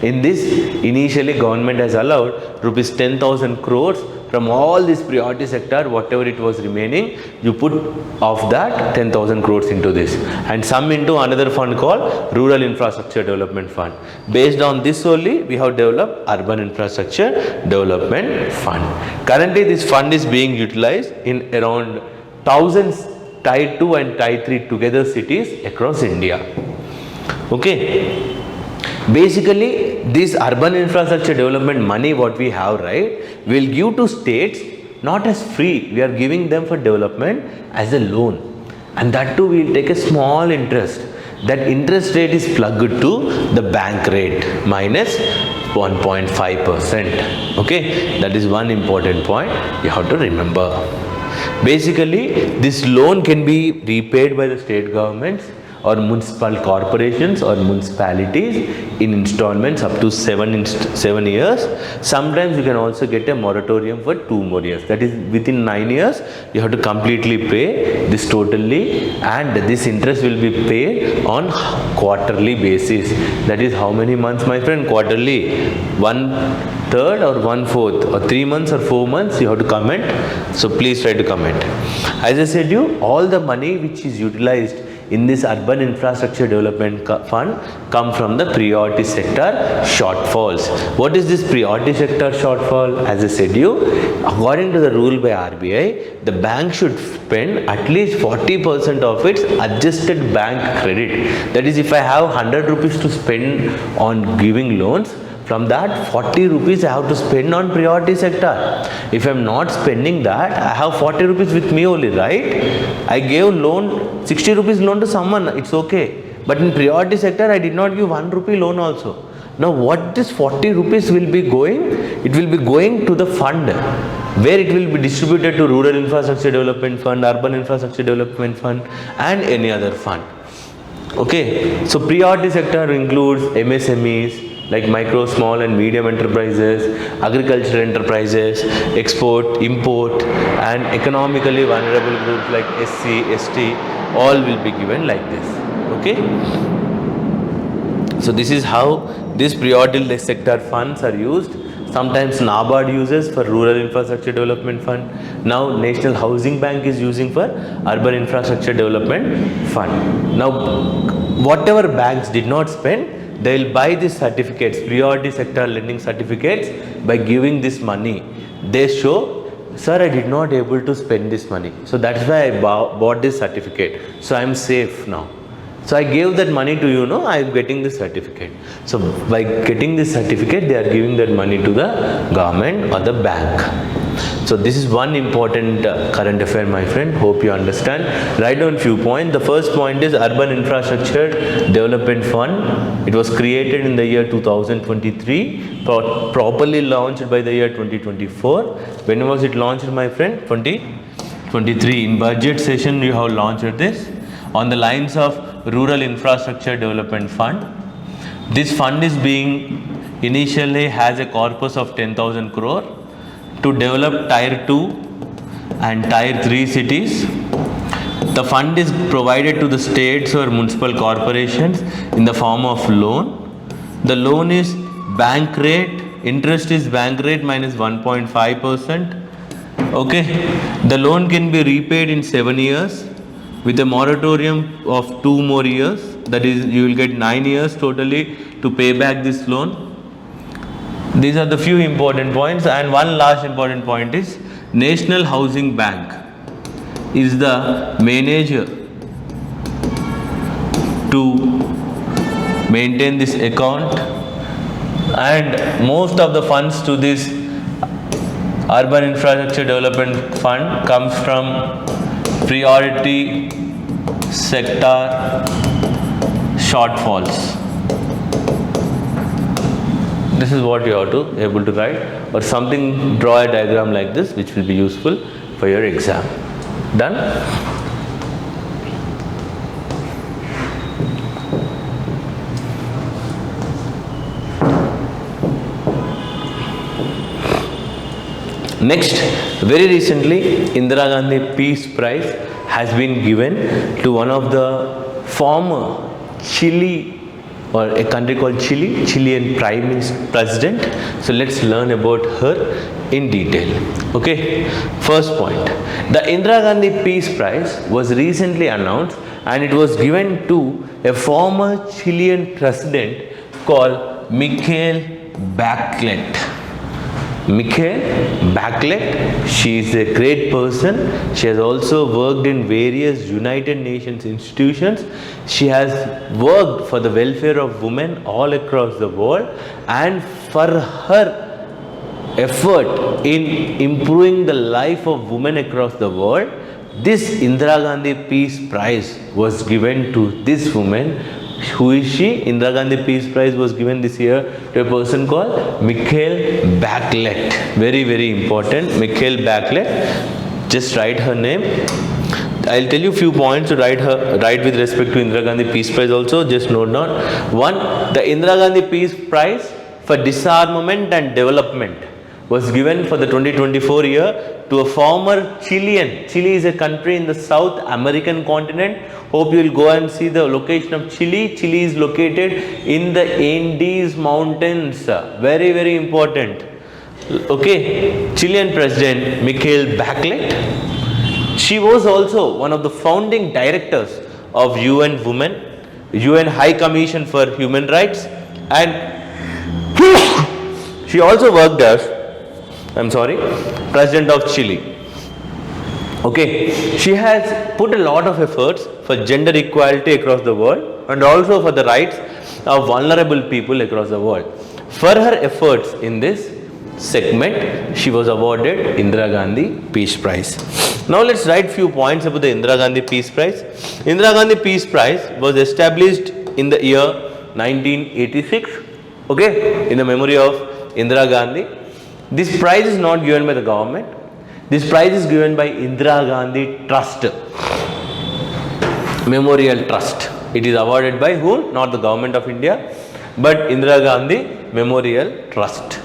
In this, initially government has allowed rupees 10,000 crores from all this priority sector, whatever it was remaining, you put of that 10,000 crores into this and some into another fund called Rural Infrastructure Development Fund. Based on this only, we have developed Urban Infrastructure Development Fund. Currently, this fund is being utilized in around thousands Tier 2 and Tier 3 together cities across India. Okay. Basically, this urban infrastructure development money what we have, right, will give to states not as free. We are giving them for development as a loan, and that too we will take a small interest. That interest rate is plugged to the bank rate minus 1.5%. Okay, that is one important point you have to remember. Basically, this loan can be repaid by the state governments or municipal corporations or municipalities in installments up to 7 years. Sometimes you can also get a moratorium for 2 more years. That is, within 9 years you have to completely pay this totally, and this interest will be paid on quarterly basis. That is how many months, my friend? Quarterly. 1/3 or 1/4 or 3 months or 4 months you have to comment. So please try to comment. As I said you, all the money which is utilized in this Urban Infrastructure Development Fund come from the priority sector shortfalls. What is this priority sector shortfall? As I said you, according to the rule by RBI, the bank should spend at least 40% of its adjusted bank credit. That is, if I have 100 rupees to spend on giving loans, from that 40 rupees I have to spend on priority sector. If I am not spending that, I have 40 rupees with me only, right? I gave loan, 60 rupees loan to someone, it's okay. But in priority sector, I did not give 1 rupee loan also. Now what this 40 rupees will be going? It will be going to the fund where it will be distributed to Rural Infrastructure Development Fund, Urban Infrastructure Development Fund and any other fund. Okay, so priority sector includes MSMEs, like micro, small and medium enterprises, agricultural enterprises, export, import and economically vulnerable groups like SC, ST, all will be given like this. Okay. So this is how these priority sector funds are used Sometimes NABARD uses for Rural Infrastructure Development Fund. Now National Housing Bank is using for Urban Infrastructure Development Fund. Now whatever banks did not spend, they will buy these certificates, priority sector lending certificates, by giving this money. They show, sir, I did not able to spend this money. So that's why I bought this certificate. So I am safe now. So I gave that money to you, I am getting this certificate. So by getting this certificate, they are giving that money to the government or the bank. So this is one important current affair, my friend. Hope you understand. Write down few points. The first point is Urban Infrastructure Development Fund. It was created in the year 2023, properly launched by the year 2024. When was it launched, my friend? 2023. In budget session, you have launched this on the lines of Rural Infrastructure Development Fund. This fund is being initially has a corpus of 10,000 crore to develop Tier 2 and Tier 3 cities. The fund is provided to the states or municipal corporations in the form of loan. The loan is bank rate, interest is bank rate minus 1.5%. Okay, the loan can be repaid in 7 years with a moratorium of 2 more years. That is, you will get 9 years totally to pay back this loan. These are the few important points, and one last important point is National Housing Bank is the manager to maintain this account, and most of the funds to this Urban Infrastructure Development Fund comes from priority sector shortfalls. This is what you have to able to write, or something, draw a diagram like this which will be useful for your exam. Done? Next, very recently Indira Gandhi Peace Prize has been given to one of the former Chile, or a country called Chilean President. So let's learn about her in detail. Okay, first point, the Indira Gandhi Peace Prize was recently announced, and it was given to a former Chilean president called Michelle Bachelet. She is a great person. She has also worked in various United Nations institutions. She has worked for the welfare of women all across the world, and for her effort in improving the life of women across the world, this Indira Gandhi Peace Prize was given to this woman. Who is she? Indira Gandhi Peace Prize was given this year to a person called Michelle Bachelet. Very, very important. Michelle Bachelet. Just write her name. I'll tell you few points to write with respect to Indira Gandhi Peace Prize also. Just note down. One, the Indira Gandhi Peace Prize for Disarmament and Development was given for the 2024 year to a former Chilean. Chile is a country in the South American continent. Hope you will go and see the location of Chile. Chile is located in the Andes Mountains. Very, very important. Okay, Chilean President Michelle Bachelet. She was also one of the founding directors of UN Women, UN High Commission for Human Rights, and she also worked as, President of Chile. Okay, she has put a lot of efforts for gender equality across the world, and also for the rights of vulnerable people across the world. For her efforts in this segment, she was awarded Indira Gandhi Peace Prize. Now let's write few points about the Indira Gandhi Peace Prize. Indira Gandhi Peace Prize was established in the year 1986, okay, in the memory of Indira Gandhi. This prize is not given by the government. This prize is given by Indira Gandhi Trust, Memorial Trust. It is awarded by whom? Not the government of India, but Indira Gandhi Memorial Trust.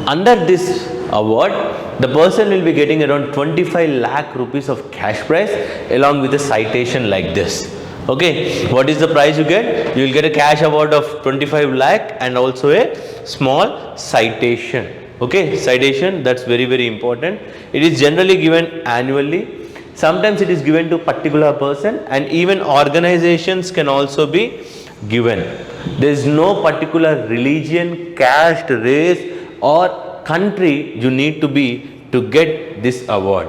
Under this award, the person will be getting around 25 lakh rupees of cash prize along with a citation like this. Okay, what is the prize you get? You will get a cash award of 25 lakh and also a small citation. Okay, citation, that's very important. It is generally given annually. Sometimes it is given to particular person, and even organizations can also be given. There is no particular religion, caste, race or country you need to be to get this award.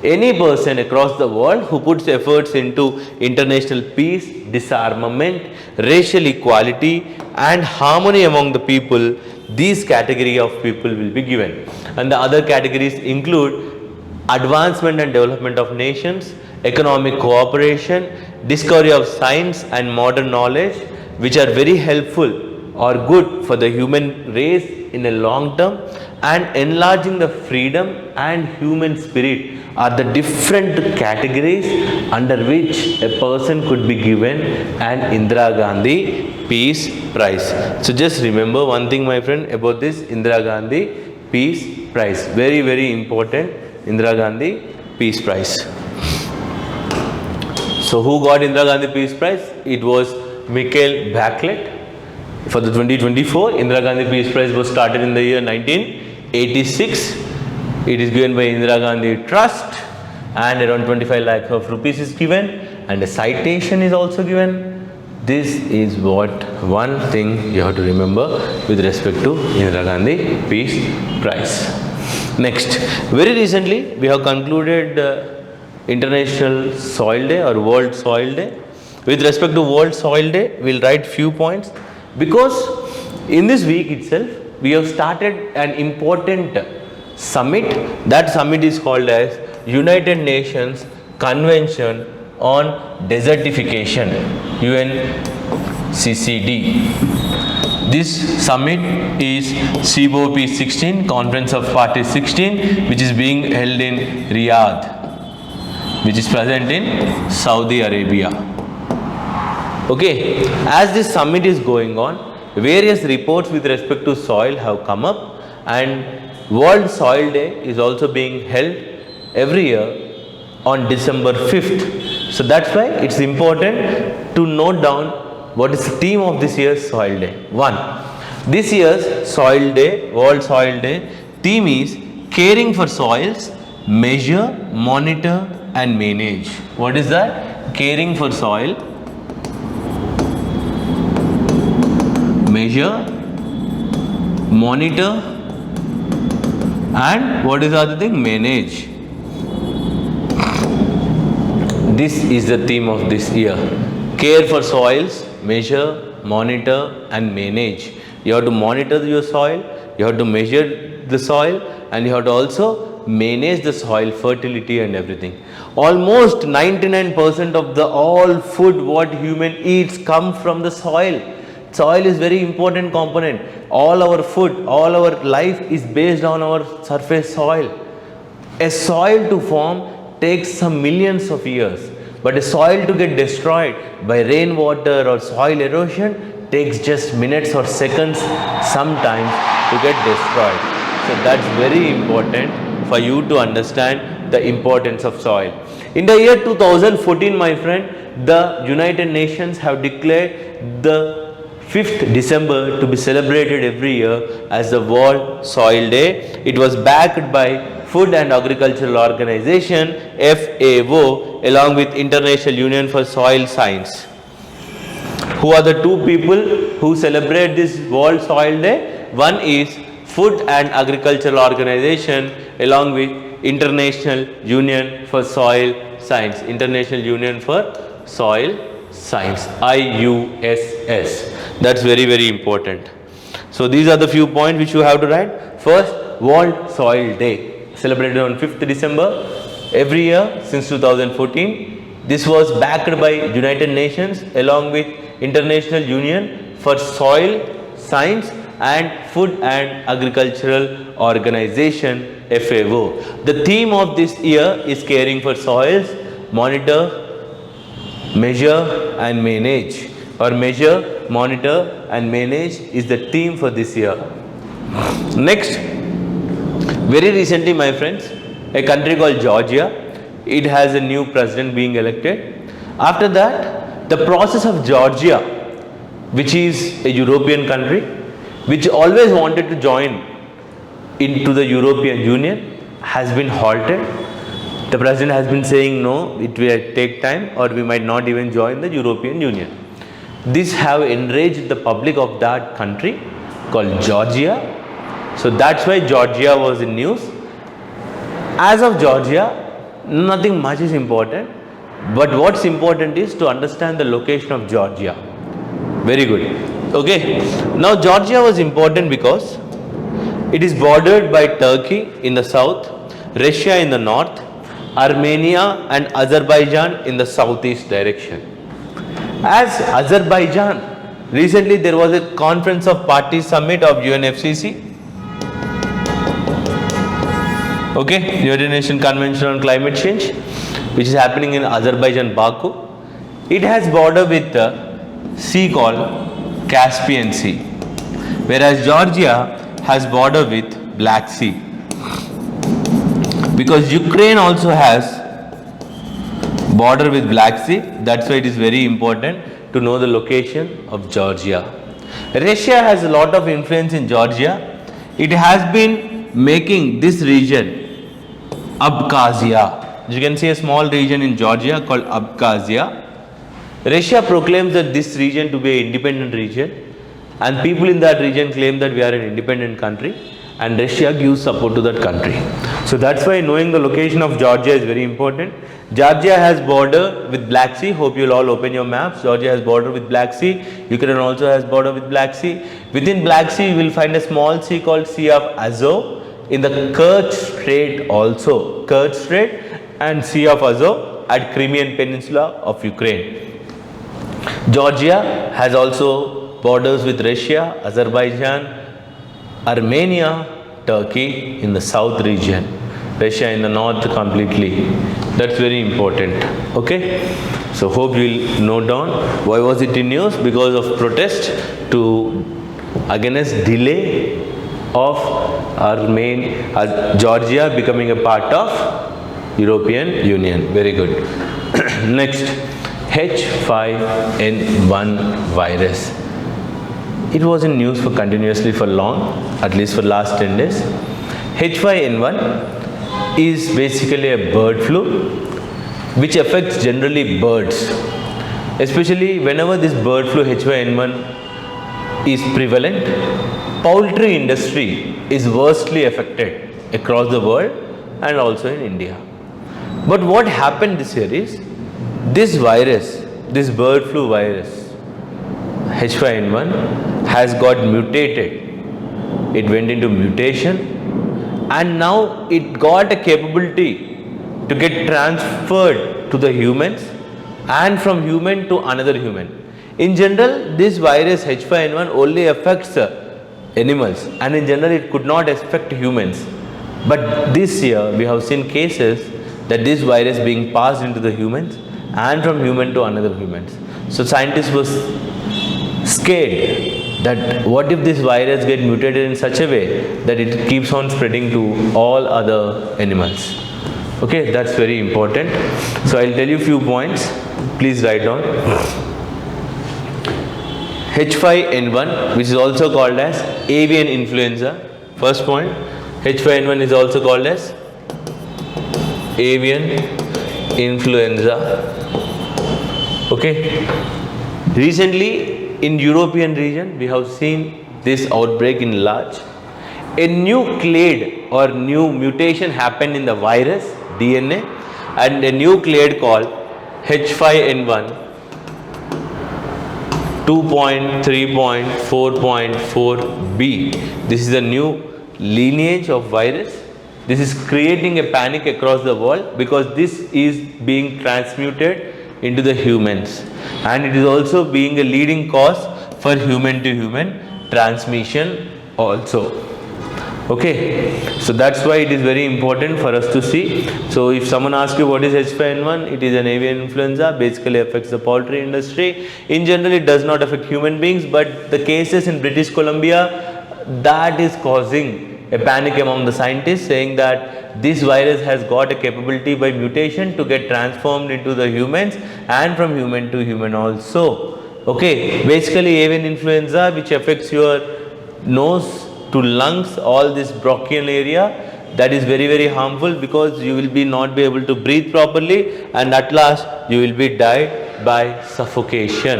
Any person across the world who puts efforts into international peace, disarmament, racial equality and harmony among the people, these category of people will be given. And the other categories include advancement and development of nations, economic cooperation, discovery of science and modern knowledge, which are very helpful or good for the human race in a long term, and enlarging the freedom and human spirit are the different categories under which a person could be given an Indira Gandhi Peace Prize. So just remember one thing, my friend, about this Indira Gandhi Peace Prize. Very important, Indira Gandhi Peace Prize. So who got Indira Gandhi Peace Prize? It was Mikhail Bachelet. For the 2024, Indira Gandhi Peace Prize was started in the year 1986. It is given by Indira Gandhi Trust, and around 25 lakh of rupees is given, and a citation is also given. This is what one thing you have to remember with respect to Indira Gandhi Peace Prize. Next, very recently we have concluded International Soil Day or World Soil Day. With respect to World Soil Day, we will write few points, because in this week itself we have started an important summit. That summit is called as United Nations Convention on Desertification, UNCCD. This summit is COP 16, Conference of Parties 16, which is being held in Riyadh, which is present in Saudi Arabia. Okay, as this summit is going on, various reports with respect to soil have come up, and World Soil Day is also being held every year on December 5th. So that's why it's important to note down what is the theme of this year's Soil Day. 1. This year's Soil Day, World Soil Day, theme is caring for soils, measure, monitor and manage. What is that? Caring for soil, measure, monitor and what is the other thing? Manage. This is the theme of this year. Care for soils, measure, monitor and manage. You have to monitor your soil, you have to measure the soil, and you have to also manage the soil fertility and everything. Almost 99% of the all food what human eats come from the soil. Soil is very important component. All our food, all our life is based on our surface soil. A soil to form takes some millions of years, but a soil to get destroyed by rainwater or soil erosion takes just minutes or seconds sometimes to get destroyed. So that's very important for you to understand the importance of soil. In the year 2014, my friend, the United Nations have declared the 5th December to be celebrated every year as the World Soil Day. It was backed by Food and Agricultural Organization FAO along with International Union for Soil Science. Who are the two people who celebrate this World Soil Day? One is Food and Agricultural Organization along with International Union for Soil Science. International Union for Soil Science, IUSS. That's very important. So these are the few points which you have to write. First, World Soil Day, celebrated on 5th December every year since 2014. This was backed by United Nations along with International Union for Soil Science and Food and Agricultural Organization FAO. The theme of this year is caring for soils, monitor, measure and manage, or measure, monitor and manage is the theme for this year. Next, very recently, my friends, a country called Georgia, it has a new president being elected. After that, the process of Georgia, which is a European country, which always wanted to join into the European Union has been halted. The president has been saying no, it will take time, or we might not even join the European Union. This have enraged the public of that country called Georgia. So that's why Georgia was in news. As of Georgia, nothing much is important, but what's important is to understand the location of Georgia. Very good. Okay. Now Georgia was important because it is bordered by Turkey in the south, Russia in the north, Armenia and Azerbaijan in the southeast direction. As Azerbaijan, recently there was a conference of parties summit of UNFCCC. Okay, United Nations Convention on Climate Change, which is happening in Azerbaijan, Baku. It has border with the sea called Caspian Sea, whereas Georgia has border with Black Sea. Because Ukraine also has border with Black Sea, that's why it is very important to know the location of Georgia. Russia has a lot of influence in Georgia. It has been making this region Abkhazia. You can see a small region in Georgia called Abkhazia. Russia proclaims that this region to be an independent region, and people in that region claim that we are an independent country, and Russia gives support to that country. So that's why knowing the location of Georgia is very important. Georgia has border with Black Sea. Hope you'll all open your maps. Georgia has border with Black Sea. Ukraine also has border with Black Sea. Within Black Sea, you will find a small sea called Sea of Azov. In the Kerch Strait also, Kerch Strait and Sea of Azov at Crimean Peninsula of Ukraine. Georgia has also borders with Russia, Azerbaijan, Armenia, Turkey in the south region, Russia in the north completely. That's very important. Okay, so hope you will note down. Why was it in news? Because of protest against delay of Georgia becoming a part of European Union. Very good. Next, H5N1 virus. It was in news for continuously for long, at least for last 10 days. H5N1 is basically a bird flu which affects generally birds. Especially whenever this bird flu H5N1 is prevalent, poultry industry is worstly affected across the world and also in India. But what happened this year is, this virus, this bird flu virus, H5N1 has got mutated. It went into mutation and now it got a capability to get transferred to the humans and from human to another human. In general, this virus H5N1 only affects animals, and in general it could not affect humans. But this year we have seen cases that this virus being passed into the humans and from human to another humans. So scientists was scared that what if this virus get mutated in such a way that it keeps on spreading to all other animals. Okay, that's very important. So I'll tell you few points. Please write down. H5N1, which is also called as avian influenza. First point, H5N1 is also called as avian influenza. Okay. Recently in European region, we have seen this outbreak in large. A new clade or new mutation happened in the virus DNA, and a new clade called H5N1 2.3.4.4b. This is a new lineage of virus. This is creating a panic across the world because this is being transmuted into the humans, and it is also being a leading cause for human to human transmission also. Okay, so that's why it is very important for us to see. So if someone asks you what is H5N1, it is an avian influenza, basically affects the poultry industry. In general, it does not affect human beings, but the cases in British Columbia, that is causing a panic among the scientists, saying that this virus has got a capability by mutation to get transformed into the humans and from human to human also. Okay, basically avian influenza, which affects your nose to lungs, all this bronchial area. That is very, very harmful because you will not be able to breathe properly, and at last you will be died by suffocation.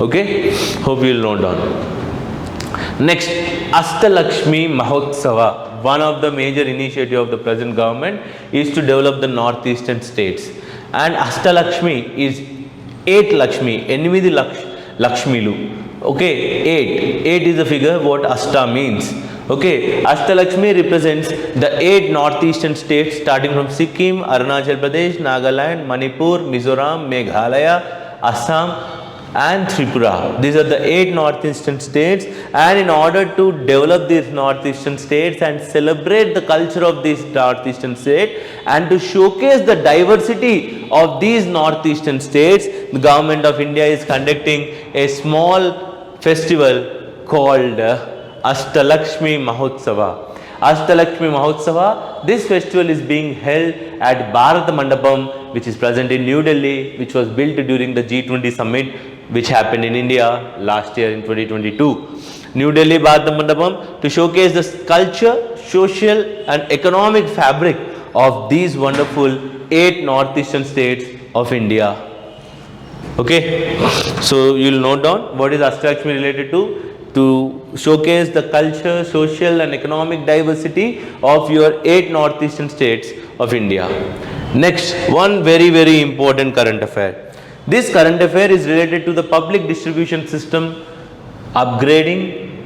Okay, hope you will note down. Next, Ashtalakshmi Mahotsava. One of the major initiatives of the present government is to develop the northeastern states. And Ashtalakshmi is 8 Lakshmi, 8 Lakshmilu. Okay, 8 is the figure what Ashta means. Okay, Ashtalakshmi represents the 8 northeastern states starting from Sikkim, Arunachal Pradesh, Nagaland, Manipur, Mizoram, Meghalaya, Assam and Tripura. These are the 8 northeastern states, and in order to develop these northeastern states and celebrate the culture of these northeastern states and to showcase the diversity of these northeastern states, the government of India is conducting a small festival called Ashtalakshmi Mahotsava. Ashtalakshmi Mahotsava, this festival is being held at Bharat Mandapam, which is present in New Delhi, which was built during the G20 summit which happened in India last year in 2022. New Delhi Bharat Mandapam, to showcase the culture, social and economic fabric of these wonderful 8 northeastern states of India. Okay, so you will note down what is Ashtalakshmi related to showcase the culture, social and economic diversity of your 8 northeastern states of India. Next, one very, very important current affair. This current affair is related to the public distribution system upgrading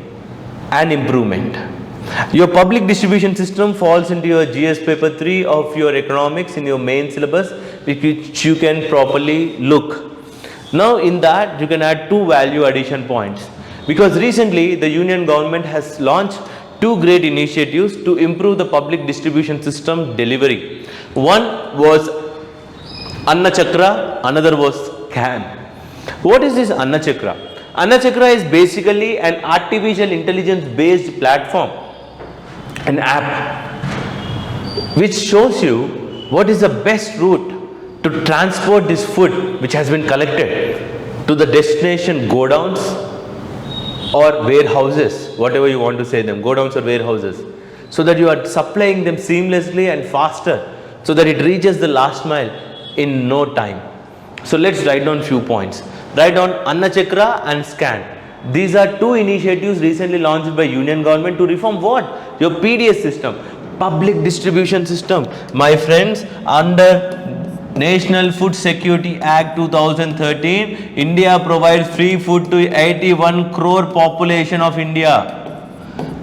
and improvement. Your public distribution system falls into your GS paper 3 of your economics in your main syllabus, which you can properly look. Now in that you can add 2 value addition points, because recently the union government has launched 2 great initiatives to improve the public distribution system delivery. One was Anna Chakra, another was CAN. What is this Anna Chakra? Anna Chakra is basically an artificial intelligence based platform, an app which shows you what is the best route to transport this food which has been collected to the destination godowns or warehouses, whatever you want to say them, godowns or warehouses, so that you are supplying them seamlessly and faster, so that it reaches the last mile in no time. So let's write down few points. Write down Anna Chakra and SCAN. These are 2 initiatives recently launched by union government to reform what? Your PDS system, public distribution system. My friends, under National Food Security Act 2013, India provides free food to 81 crore population of India.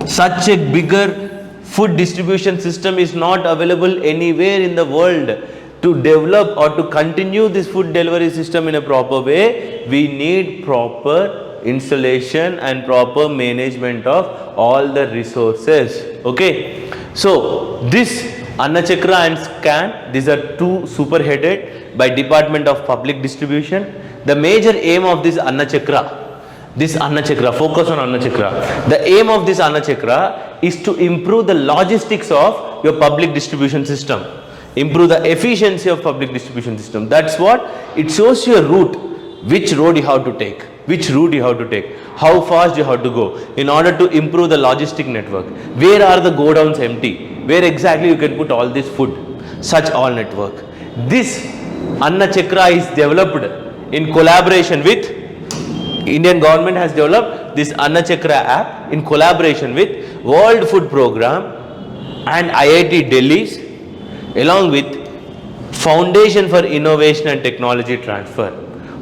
Such a bigger food distribution system is not available anywhere in the world. To develop or to continue this food delivery system in a proper way, we need proper installation and proper management of all the resources. Okay, so this Anna Chakra and SCAN, these are 2 super headed by Department of Public Distribution. The major aim of this Anna Chakra, focus on Anna Chakra. The aim of this Anna Chakra is to improve the logistics of your public distribution system, improve the efficiency of public distribution system. That's what it shows you a route, which road you have to take, which route you have to take, how fast you have to go in order to improve the logistic network. Where are the godowns empty? Where exactly you can put all this food? Such all network. This Anna Chakra is developed in collaboration with Indian government has developed this Anna Chakra app in collaboration with World Food Program and IIT Delhi's, along with Foundation for Innovation and Technology Transfer.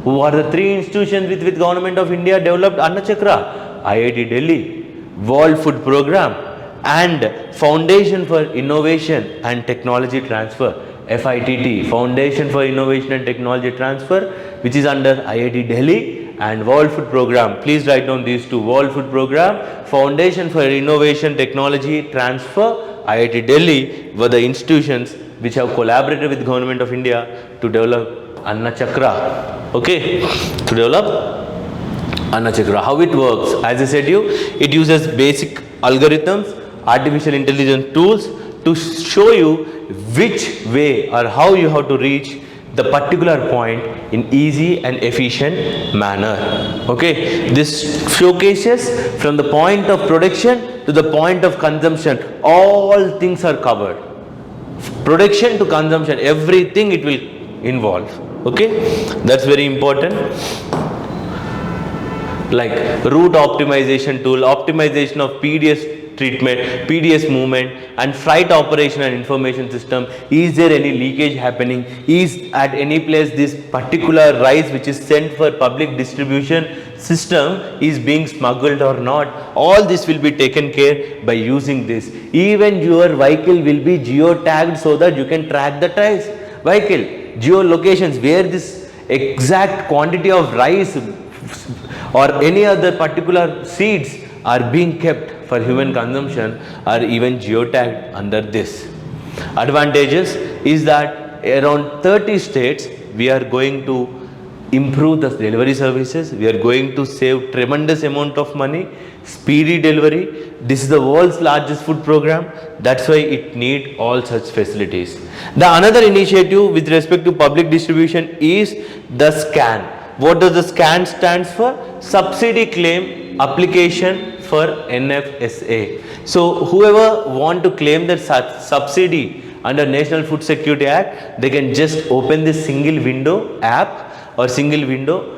Who are the 3 institutions with government of India developed Anna Chakra? IIT Delhi, World Food Program and Foundation for Innovation and Technology Transfer, FITT, Foundation for Innovation and Technology Transfer, which is under IIT Delhi, and World Food Program. Please write down these 2, World Food Program, Foundation for Innovation Technology Transfer, IIT Delhi were the institutions which have collaborated with government of India to develop Anna Chakra. Okay, to develop Anna Chakra. How it works? As I said you, it uses basic algorithms, artificial intelligence tools to show you which way or how you have to reach the particular point in easy and efficient manner. Okay, this showcases from the point of production to the point of consumption, all things are covered. Production to consumption, everything it will involve. Okay, that's very important. Like route optimization tool, optimization of PDS treatment, PDS movement, and freight operation and information system. Is there any leakage happening? Is at any place this particular rice which is sent for public distribution system is being smuggled or not? All this will be taken care by using this. Even your vehicle will be geo-tagged so that you can track the vehicle. Geolocations where this exact quantity of rice or any other particular seeds are being kept for human consumption are even geotagged under this. Advantages is that around 30 states we are going to improve the delivery services, we are going to save tremendous amount of money, speedy delivery. This is the world's largest food program, that's why it need all such facilities. The another initiative with respect to public distribution is the SCAN. What does the SCAN stands for? Subsidy Claim Application for NFSA. So whoever want to claim that subsidy under National Food Security Act, they can just open this single window app or single window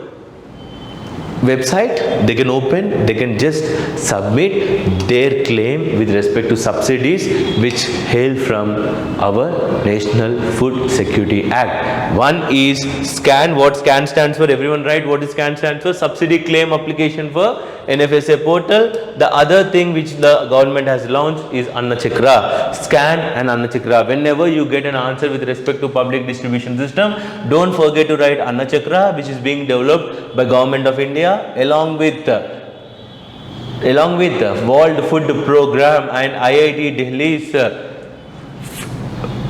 website, they can open, they can just submit their claim with respect to subsidies which hail from our National Food Security Act. One is SCAN. What SCAN stands for? Everyone right? What is SCAN stands for? Subsidy Claim Application for NFSA portal. The other thing which the government has launched is Annachakra. SCAN and Annachakra. Whenever you get an answer with respect to public distribution system, don't forget to write Annachakra, which is being developed by Government of India along with the World Food Program and IIT Delhi's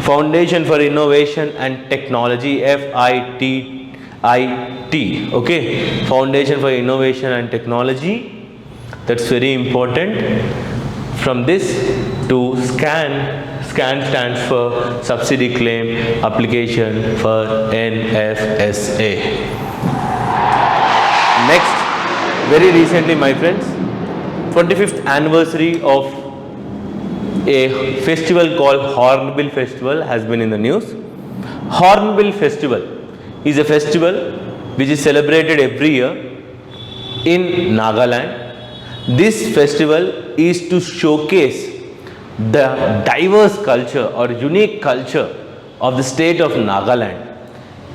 Foundation for Innovation and Technology, FITIT, okay, Foundation for Innovation and Technology. That's very important. From this to SCAN, SCAN stands for Subsidy Claim Application for NFSA. Next, very recently my friends, 25th anniversary of a festival called Hornbill Festival has been in the news. Hornbill Festival is a festival which is celebrated every year in Nagaland. This festival is to showcase the diverse culture or unique culture of the state of Nagaland.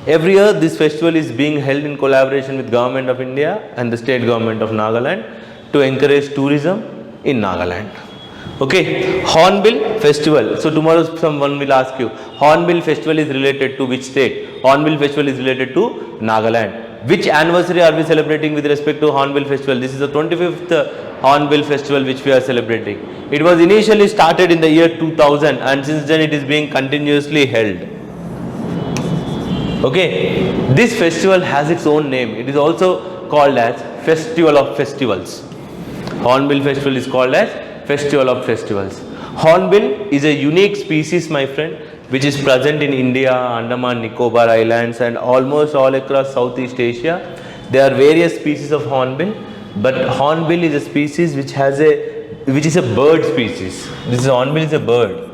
Every year this festival is being held in collaboration with Government of India and the state government of Nagaland to encourage tourism in Nagaland. Okay, Hornbill Festival. So tomorrow someone will ask you, Hornbill Festival is related to which state? Hornbill Festival is related to Nagaland. Which anniversary are we celebrating with respect to Hornbill Festival? This is the 25th Hornbill Festival which we are celebrating. It was initially started in the year 2000 and since then it is being continuously held. Okay, this festival has its own name. It is also called as Festival of Festivals. Hornbill Festival is called as Festival of Festivals. Hornbill is a unique species, my friend, which is present in India, Andaman, Nicobar Islands and almost all across Southeast Asia. There are various species of hornbill, but hornbill is a species which is a bird species. This hornbill is a bird.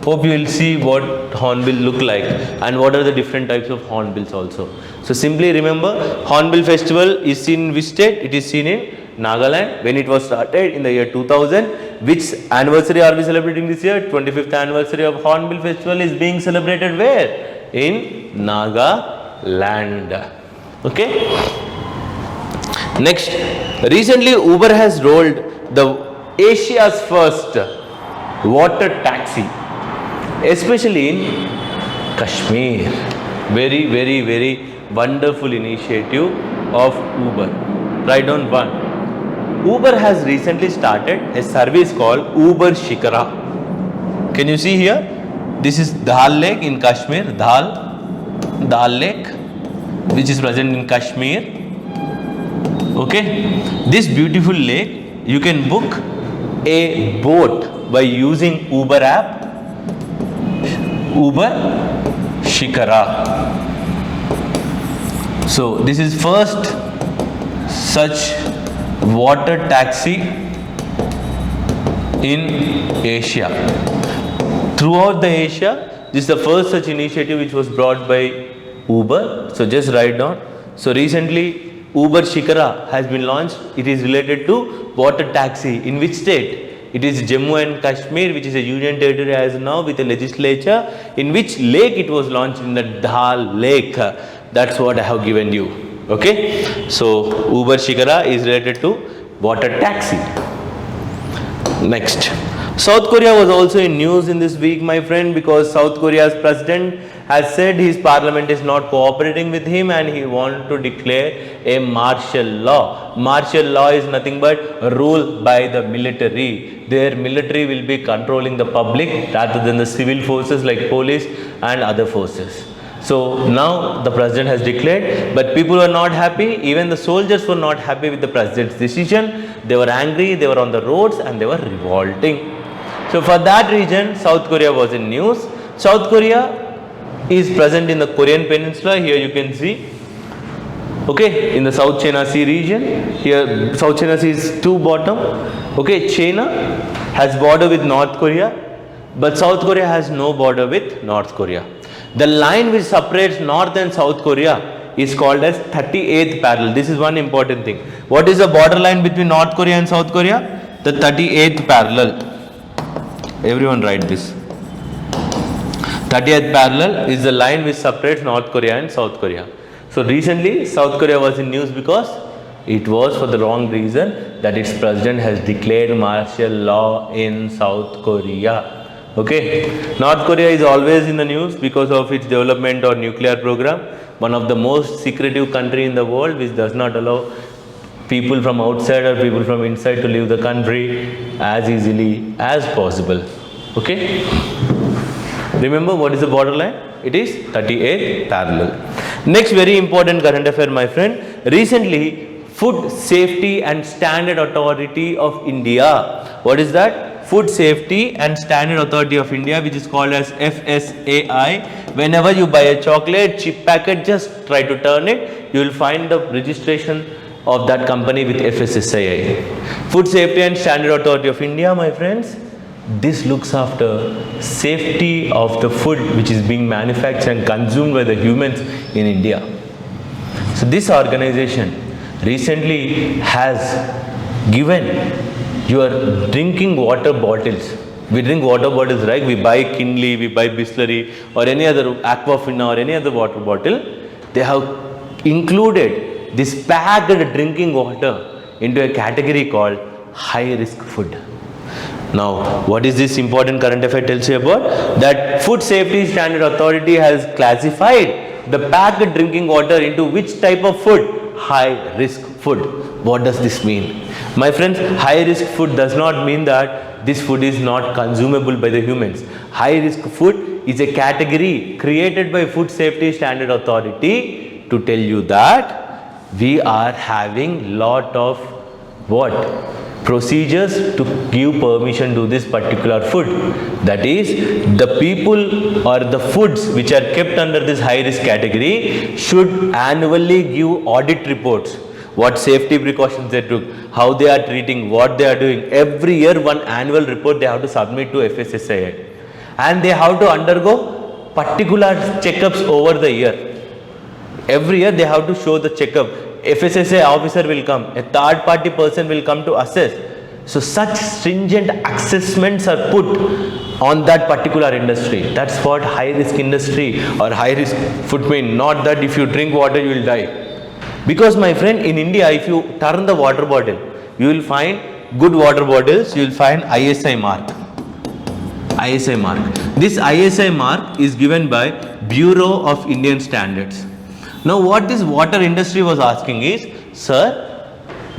Hope you will see what hornbill look like and what are the different types of hornbills also. So simply remember, Hornbill Festival is seen in which state? It is seen in Nagaland when it was started in the year 2000. Which anniversary are we celebrating this year? 25th anniversary of Hornbill Festival is being celebrated where? In Nagaland. Okay. Next, recently Uber has rolled the Asia's first water taxi, especially in Kashmir. Very, very, very wonderful initiative of Uber. Write down one. Uber has recently started a service called Uber Shikara. Can you see here? This is Dal Lake in Kashmir. Dal Lake, which is present in Kashmir. Okay. This beautiful lake, you can book a boat by using Uber app. Uber Shikara. So this is first such water taxi in Asia. Throughout the Asia, this is the first such initiative which was brought by Uber. So just write down. So recently Uber Shikara has been launched. It is related to water taxi. In which state? It is Jammu and Kashmir, which is a union territory as now with a legislature. In which lake it was launched? In the Dal Lake. That's what I have given you. Okay. So Uber Shikara is related to water taxi. Next. South Korea was also in news in this week, my friend, because South Korea's president has said his parliament is not cooperating with him and he wants to declare a martial law. Martial law is nothing but rule by the military. Their military will be controlling the public rather than the civil forces like police and other forces. So now the president has declared, but people were not happy. Even the soldiers were not happy with the president's decision. They were angry, they were on the roads and they were revolting. So for that reason, South Korea was in news. South Korea is present in the Korean Peninsula. Here you can see, okay, in the South China Sea region. Here South China Sea is two bottom. Okay, China has border with North Korea, but South Korea has no border with North Korea. The line which separates North and South Korea is called as 38th parallel. This is one important thing. What is the border line between North Korea and South Korea? The 38th parallel. Everyone write this. 30th parallel is the line which separates North Korea and South Korea. So recently South Korea was in news because it was for the wrong reason that its president has declared martial law in South Korea. Okay. North Korea is always in the news because of its development or nuclear program. One of the most secretive country in the world which does not allow people from outside or people from inside to leave the country as easily as possible. Okay. Remember what is the borderline? It is 38th parallel. Next very important current affair, my friend. Recently, Food Safety and Standard Authority of India. What is that? Food Safety and Standard Authority of India, which is called as FSAI. Whenever you buy a chocolate chip packet, just try to turn it. You will find the registration of that company with FSSAI. Food Safety and Standard Authority of India, my friends, this looks after safety of the food which is being manufactured and consumed by the humans in India. So this organization recently has given your drinking water bottles. We drink water bottles, right? We buy Kinley, we buy Bisleri or any other Aquafina or any other water bottle. They have included this packed drinking water into a category called high risk food. Now, what is this important current affair tells you about? That Food Safety Standard Authority has classified the packed drinking water into which type of food? High risk food. What does this mean? My friends, high risk food does not mean that this food is not consumable by the humans. High risk food is a category created by Food Safety Standard Authority to tell you that we are having lot of what? Procedures to give permission to this particular food. That is, the people or the foods which are kept under this high risk category should annually give audit reports. What safety precautions they took, how they are treating, what they are doing. Every year one annual report they have to submit to FSSAI. And they have to undergo particular checkups over the year. Every year they have to show the checkup. FSSAI officer will come, a third party person will come to assess. So such stringent assessments are put on that particular industry. That's what high risk industry or high risk food mean. Not that if you drink water you will die. Because my friend, in India if you turn the water bottle, you will find good water bottles, you will find ISI mark. ISI mark. This ISI mark is given by Bureau of Indian Standards. Now what this water industry was asking is, sir,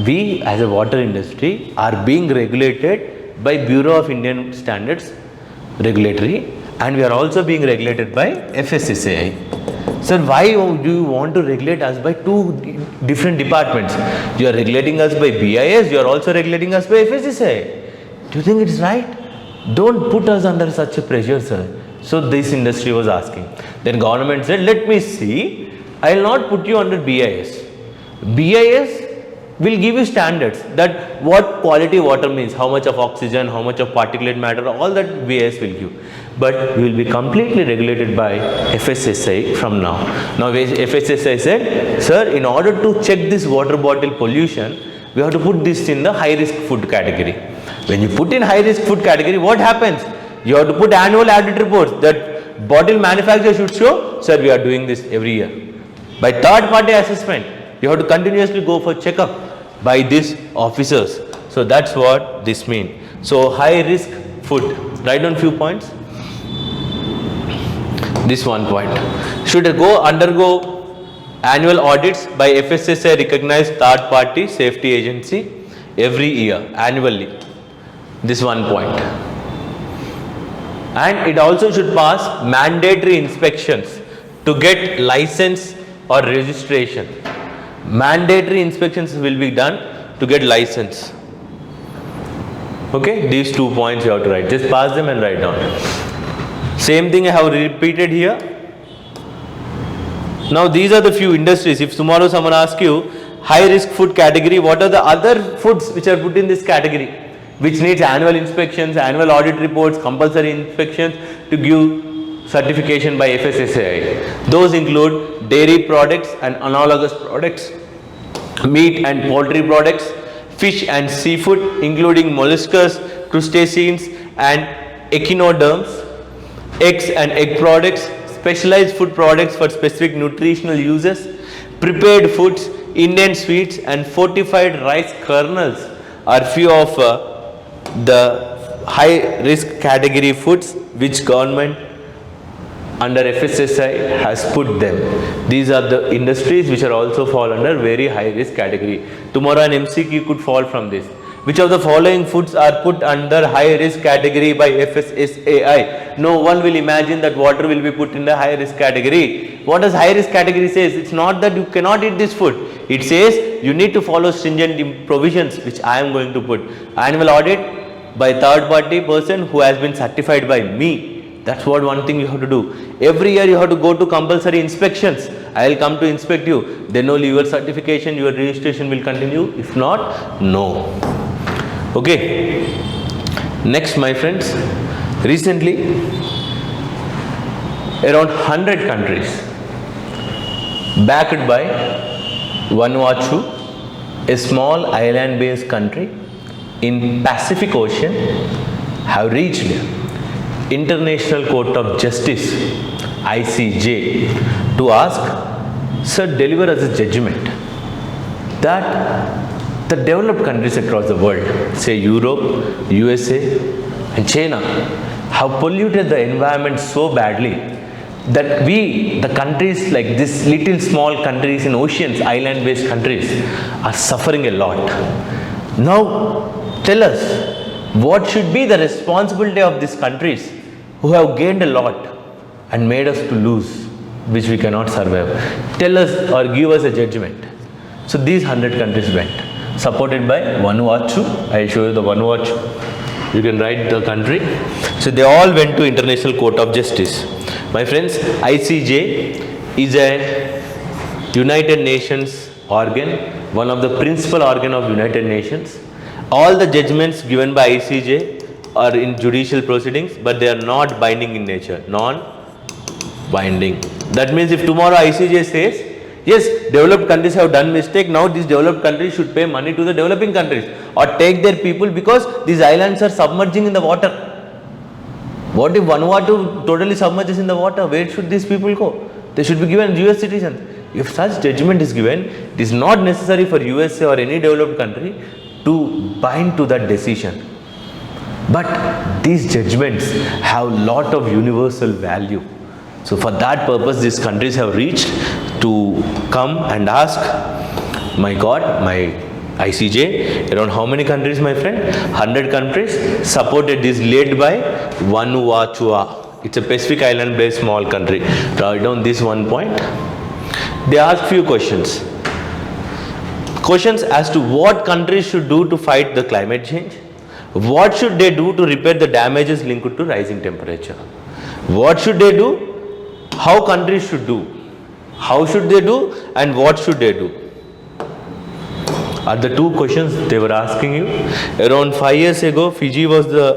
we as a water industry are being regulated by Bureau of Indian Standards regulatory and we are also being regulated by FSSAI. Sir, why do you want to regulate us by two different departments? You are regulating us by BIS, you are also regulating us by FSSAI. Do you think it's right? Don't put us under such a pressure, sir. So this industry was asking. Then government said, let me see. I will not put you under BIS. BIS will give you standards that what quality water means, how much of oxygen, how much of particulate matter, all that VAS will give. But we will be completely regulated by FSSAI from now. Now FSSAI said, sir, in order to check this water bottle pollution, we have to put this in the high risk food category. When you put in high risk food category, what happens? You have to put annual audit reports that bottle manufacturer should show, sir, we are doing this every year. By third party assessment, you have to continuously go for checkup by these officers. So that's what this means. So high risk food, write down few points. This one point. Should undergo annual audits by FSSAI recognized third party safety agency every year, annually. This one point. And it also should pass mandatory inspections to get license or registration. Mandatory inspections will be done to get license. Okay, these 2 points you have to write. Just pass them and write down. Same thing I have repeated here. Now these are the few industries. If tomorrow someone asks you high risk food category, what are the other foods which are put in this category, which needs annual inspections, annual audit reports, compulsory inspections to give certification by FSSAI. Those include dairy products and analogous products, meat and poultry products, fish and seafood including molluscs, crustaceans and echinoderms, eggs and egg products, specialized food products for specific nutritional uses, prepared foods, Indian sweets and fortified rice kernels are few of the high risk category foods which government under FSSAI has put them. These are the industries which are also fall under very high risk category. Tomorrow an MCQ could fall from this. Which of the following foods are put under high risk category by FSSAI? No one will imagine that water will be put in the high risk category. What does high risk category says? It's not that you cannot eat this food. It says you need to follow stringent provisions which I am going to put. Annual audit by third party person who has been certified by me. That's what one thing you have to do. Every year you have to go to compulsory inspections. I will come to inspect you. Then only your certification, your registration will continue. If not, no. Okay. Next, my friends, recently around 100 countries backed by Vanuatu, a small island based country in Pacific Ocean, have reached International Court of Justice ICJ to ask, sir, deliver us a judgment that the developed countries across the world, say Europe, USA and China, have polluted the environment so badly that we, the countries like this little small countries in oceans, island based countries, are suffering a lot. Now tell us, what should be the responsibility of these countries who have gained a lot and made us to lose, which we cannot survive? Tell us or give us a judgment. So these 100 countries went, supported by Vanuatu. I will show you the Vanuatu. You can write the country. So they all went to International Court of Justice. My friends, ICJ is a United Nations organ, one of the principal organ of United Nations. All the judgments given by ICJ are in judicial proceedings, but they are not binding in nature, non-binding. That means if tomorrow ICJ says, yes, developed countries have done mistake, now these developed countries should pay money to the developing countries or take their people because these islands are submerging in the water. What if Vanuatu totally submerges in the water? Where should these people go? They should be given US citizens. If such judgment is given, it is not necessary for USA or any developed country to bind to that decision. But these judgments have lot of universal value. So for that purpose, these countries have reached to come and ask, my God, my ICJ, around how many countries, my friend? 100 countries supported this, led by Vanuatu. It's a Pacific island based small country. Write down this one point. They ask few questions. Questions as to what countries should do to fight the climate change. What should they do to repair the damages linked to rising temperature? What should they do? How countries should do? How should they do and what should they do? are the two questions they were asking you. Around 5 years ago, Fiji was the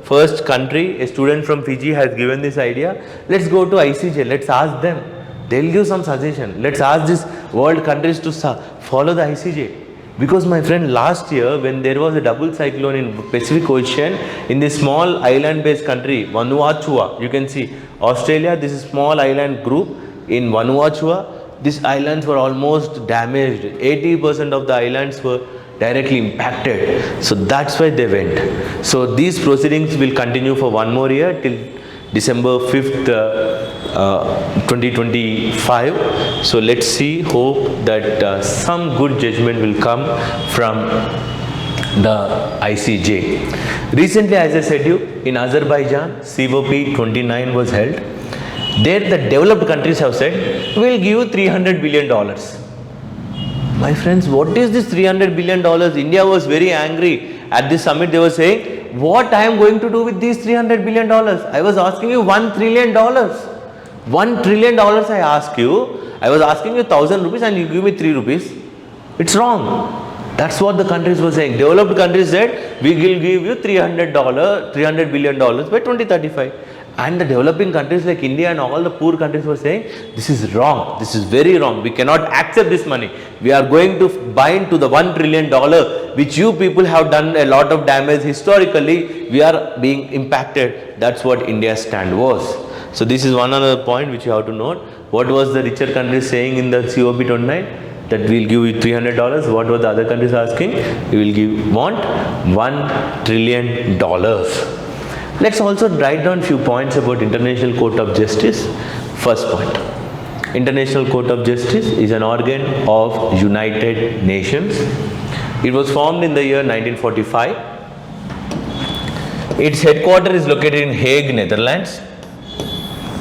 first country. A student from Fiji has given this idea. Let's go to ICJ. Let's ask them. They'll give some suggestion. Let's ask these world countries to follow the ICJ. Because my friend, last year when there was a double cyclone in Pacific Ocean in this small island based country, Vanuatu, you can see Australia, this is small island group in Vanuatu. These islands were almost damaged. 80% of the islands were directly impacted. So that's why they went. So these proceedings will continue for one more year till December 5th, 2025. So let's see, hope that some good judgment will come from the ICJ. Recently, as I said you, in Azerbaijan, COP 29 was held. There the developed countries have said, we will give you $300 billion. My friends, what is this $300 billion? India was very angry. At this summit, they were saying, what I am going to do with these $300 billion? I was asking you $1 trillion. $1 trillion I ask you. I was asking you 1,000 rupees and you give me 3 rupees. It's wrong. That's what the countries were saying. Developed countries said, we will give you $300 billion by 2035. And the developing countries like India and all the poor countries were saying, this is wrong, this is very wrong, we cannot accept this money. We are going to bind to the $1 trillion which you people have done a lot of damage historically, we are being impacted. That's what India's stand was. So this is one other point which you have to note. What was the richer countries saying in the COP 29? That we will give you $300. What were the other countries asking? We will want $1 trillion. Let's also write down few points about International Court of Justice. First point, International Court of Justice is an organ of United Nations. It was formed in the year 1945. Its headquarters is located in Hague, Netherlands.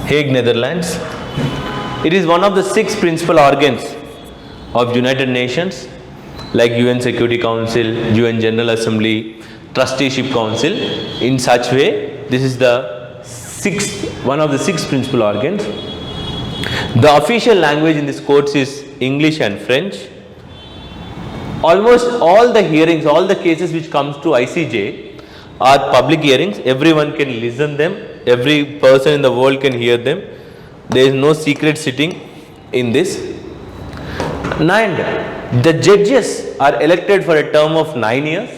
Hague, Netherlands. It is one of the 6 principal organs of United Nations like UN Security Council, UN General Assembly, Trusteeship Council. In such way, this is the one of the 6 principal organs. The official language in this courts is English and French. Almost all the hearings, all the cases which comes to ICJ are public hearings. Everyone can listen them. Every person in the world can hear them. There is no secret sitting in this. And the judges are elected for a term of 9 years.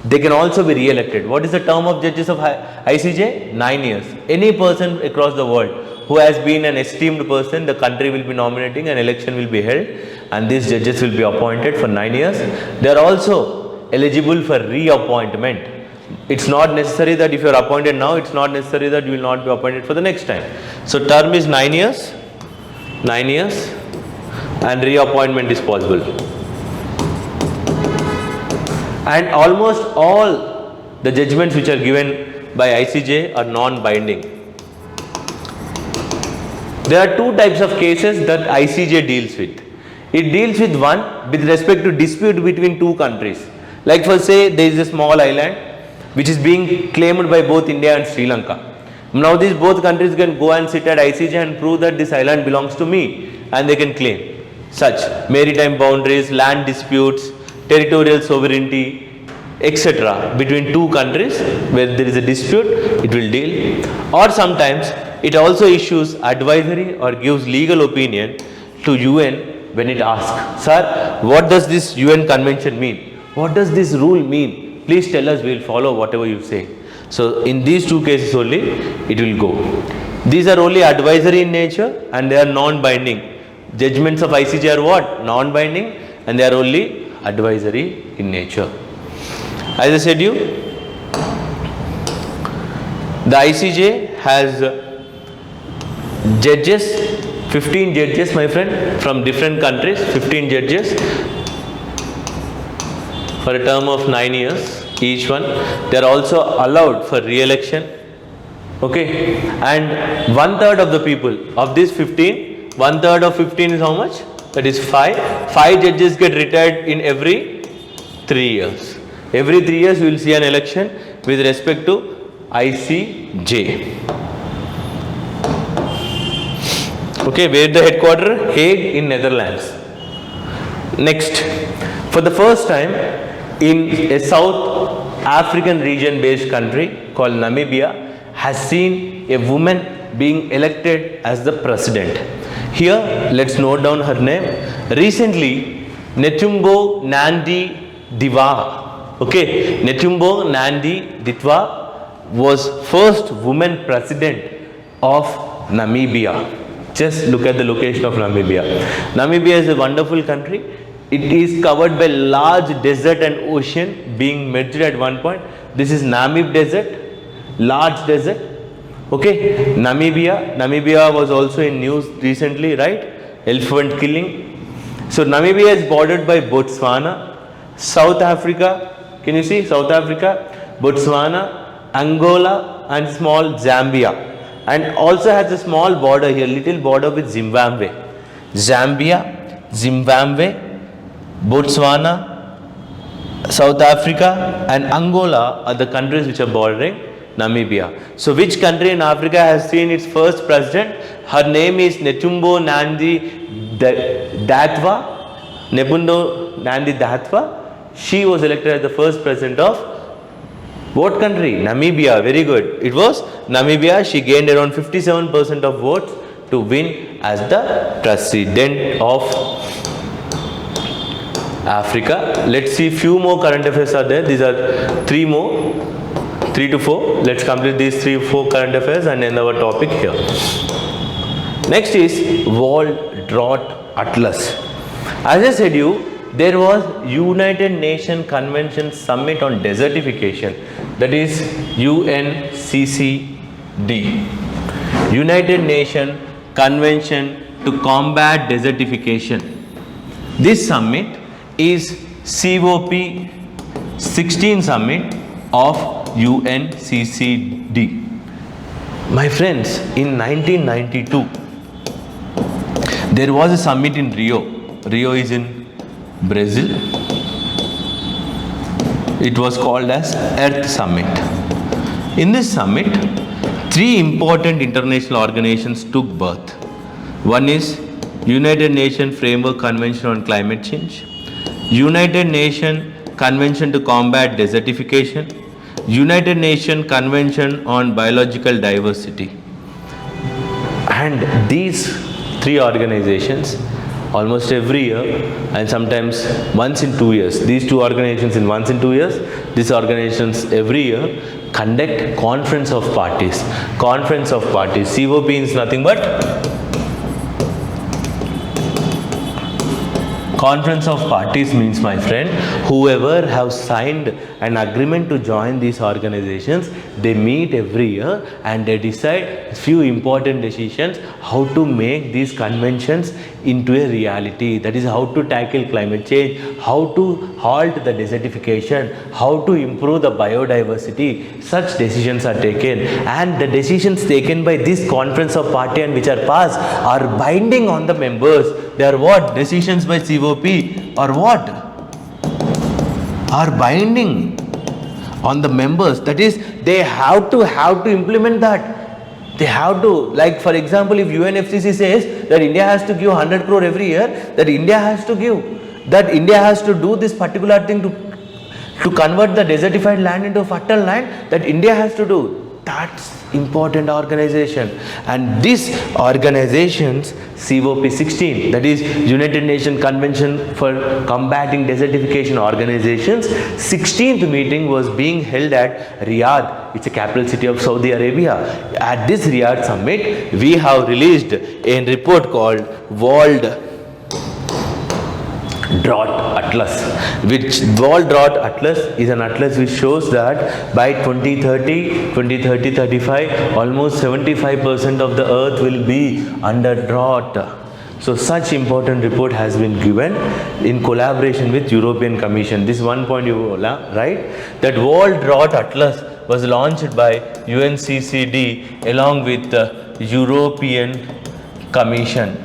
They can also be re-elected. What is the term of judges of ICJ? 9 years. Any person across the world who has been an esteemed person, the country will be nominating, an election will be held, and these judges will be appointed for 9 years. They are also eligible for re-appointment. It's not necessary that if you are appointed now, it's not necessary that you will not be appointed for the next time. So term is 9 years, and re-appointment is possible. And almost all the judgments which are given by ICJ are non-binding. There are 2 types of cases that ICJ deals with. It deals with one with respect to dispute between 2 countries. Like for say there is a small island which is being claimed by both India and Sri Lanka. Now these both countries can go and sit at ICJ and prove that this island belongs to me, and they can claim such maritime boundaries, land disputes, territorial sovereignty, etc. between 2 countries where there is a dispute, it will deal. Or sometimes it also issues advisory or gives legal opinion to UN when it asks, sir, what does this UN convention mean? What does this rule mean? Please tell us, we will follow whatever you say. So in these 2 cases only it will go. These are only advisory in nature and they are non-binding. Judgments of ICJ are what? Non-binding, and they are only advisory in nature. As I said you, the ICJ has judges, 15 judges my friend, from different countries, 15 judges for a term of 9 years each one. They are also allowed for re-election. Okay, and 1/3 of the people of these 15, 1/3 of 15 is how much? That is 5. 5 judges get retired in every 3 years. Every 3 years we will see an election with respect to ICJ. Okay, where the headquarters? Hague in Netherlands. Next, For the first time in a South African region based country called Namibia has seen a woman being elected as the president. Here, let's note down her name. Recently, Netumbo Nandi Diva, okay, Netumbo Nandi Ditwa was first woman president of Namibia. Just look at the location of Namibia. Namibia is a wonderful country. It is covered by large desert and ocean being merged at one point. This is Namib Desert, large desert. Okay, Namibia was also in news recently, right? Elephant killing. So Namibia is bordered by Botswana, South Africa. Can you see South Africa, Botswana, Angola, and small Zambia. And also has a small border here, little border with Zimbabwe. Zambia, Zimbabwe, Botswana, South Africa, and Angola are the countries which are bordering Namibia. So which country in Africa has seen its first president? Her name is Netumbo Nandi Datwa. Netumbo Nandi Datwa. She was elected as the first president of what country? Namibia. Very good. It was Namibia. She gained around 57% of votes to win as the president of Africa. Let's see few more current affairs are there. These are 3 to 4. Let's complete these 3-4 current affairs and end our topic here. Next is World Drought Atlas. As I said there was United Nations Convention Summit on Desertification, that is UNCCD. United Nations Convention to Combat Desertification. This summit is COP 16 summit of UNCCD. My friends, in 1992, there was a summit in Rio. Rio is in Brazil. It was called as Earth Summit. In this summit, 3 important international organizations took birth. One is United Nations Framework Convention on Climate Change, United Nations Convention to Combat Desertification, United Nations Convention on Biological Diversity. And these 3 organizations almost every year and sometimes once in 2 years, these 2 organizations in once in 2 years, these organizations every year conduct Conference of Parties. Conference of Parties. COP means nothing but Conference of Parties means, my friend, whoever have signed an agreement to join these organizations, they meet every year and they decide few important decisions how to make these conventions into a reality. That is how to tackle climate change, how to halt the desertification, how to improve the biodiversity. Such decisions are taken, and the decisions taken by this Conference of Party and which are passed are binding on the members. They are what? Decisions by COP or what? Are binding on the members. That is, they have to implement that. They have to, like for example, if UNFCCC says that India has to give 100 crore every year, that India has to give, that India has to do this particular thing to convert the desertified land into fertile land, that India has to do. That's important organization. And these organizations, COP 16, that is United Nations Convention for Combating Desertification organizations, 16th meeting was being held at Riyadh. It's a capital city of Saudi Arabia. At this Riyadh summit, we have released a report called World Drought Atlas, which World Drought Atlas is an atlas which shows that by 2030-35, almost 75% of the earth will be under drought. So such important report has been given in collaboration with European Commission. This one point you will right, that World Drought Atlas was launched by UNCCD along with the European Commission.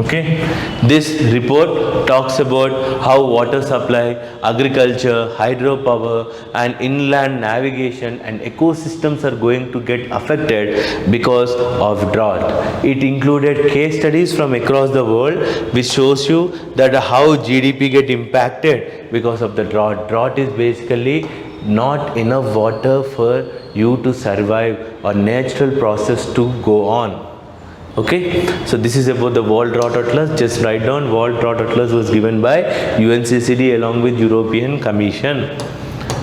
Okay, this report talks about how water supply, agriculture, hydropower and inland navigation and ecosystems are going to get affected because of drought. It included case studies from across the world which shows you that how GDP get impacted because of the drought. Drought is basically not enough water for you to survive or natural process to go on. Okay, so this is about the World Drought Atlas. Just write down World Drought Atlas was given by UNCCD along with European Commission.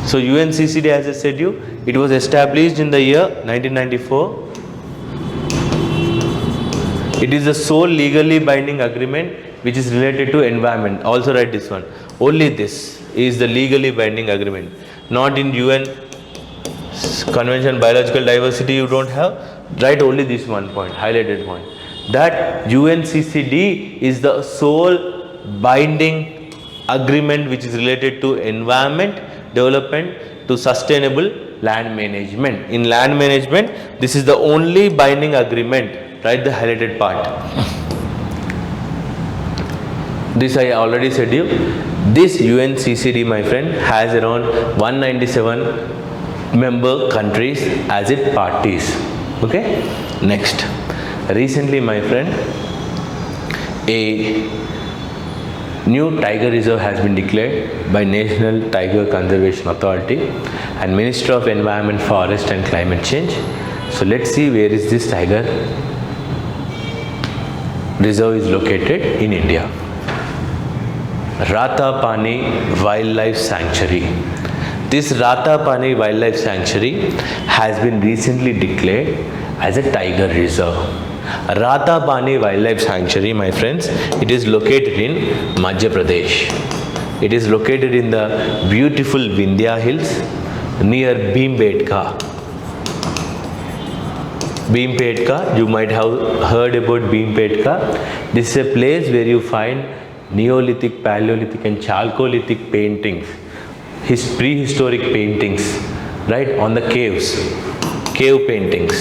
So UNCCD, as I said you, it was established in the year 1994. It is the sole legally binding agreement which is related to environment. Also write this one. Only this is the legally binding agreement. Not in UN Convention on Biological Diversity you don't have. Write only this one point, highlighted point. That UNCCD is the sole binding agreement which is related to environment development to sustainable land management. In land management, this is the only binding agreement. Write the highlighted part. This I already said you. This UNCCD, my friend, has around 197 member countries as its parties. Okay, next. Recently, my friend, a new tiger reserve has been declared by National Tiger Conservation Authority and Minister of Environment, Forest and Climate Change. So let's see where is this tiger reserve is located in India. Ratapani Wildlife Sanctuary. This Ratapani Wildlife Sanctuary has been recently declared as a tiger reserve. Ratapani Wildlife Sanctuary, my friends, it is located in Madhya Pradesh. It is located in the beautiful Vindhya Hills near Bhimbetka. Bhimbetka, you might have heard about Bhimbetka. This is a place where you find Neolithic, Paleolithic and Chalcolithic paintings. His prehistoric paintings, right, on the caves, cave paintings.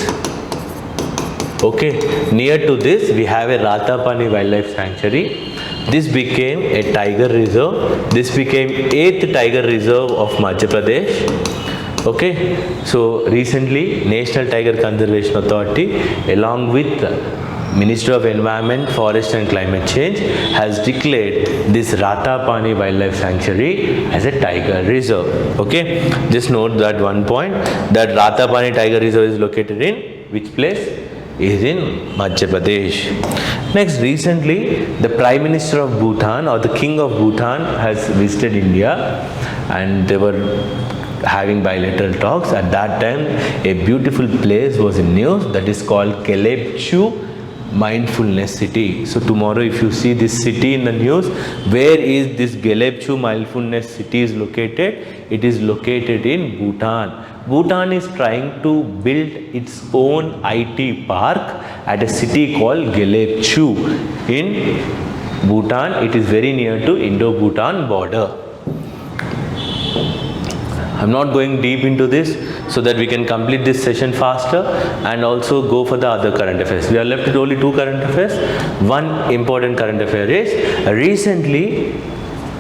Okay, near to this we have a Ratapani Wildlife Sanctuary. This became a tiger reserve. This became 8th tiger reserve of Madhya Pradesh. Okay, so recently National Tiger Conservation Authority along with Minister of Environment, Forest and Climate Change has declared this Ratapani Wildlife Sanctuary as a tiger reserve. Okay, just note that one point, that Ratapani Tiger Reserve is located in which place? Is in Madhya Pradesh. Next, recently the Prime Minister of Bhutan or the King of Bhutan has visited India and they were having bilateral talks. At that time, a beautiful place was in news that is called Gelepchu Mindfulness City. So tomorrow if you see this city in the news, where is this Gelepchu Mindfulness City is located? It is located in Bhutan. Bhutan is trying to build its own IT park at a city called Gelepchu in Bhutan. It is very near to Indo-Bhutan border. I'm not going deep into this so that we can complete this session faster and also go for the other current affairs. We are left with only 2 current affairs. One important current affair is recently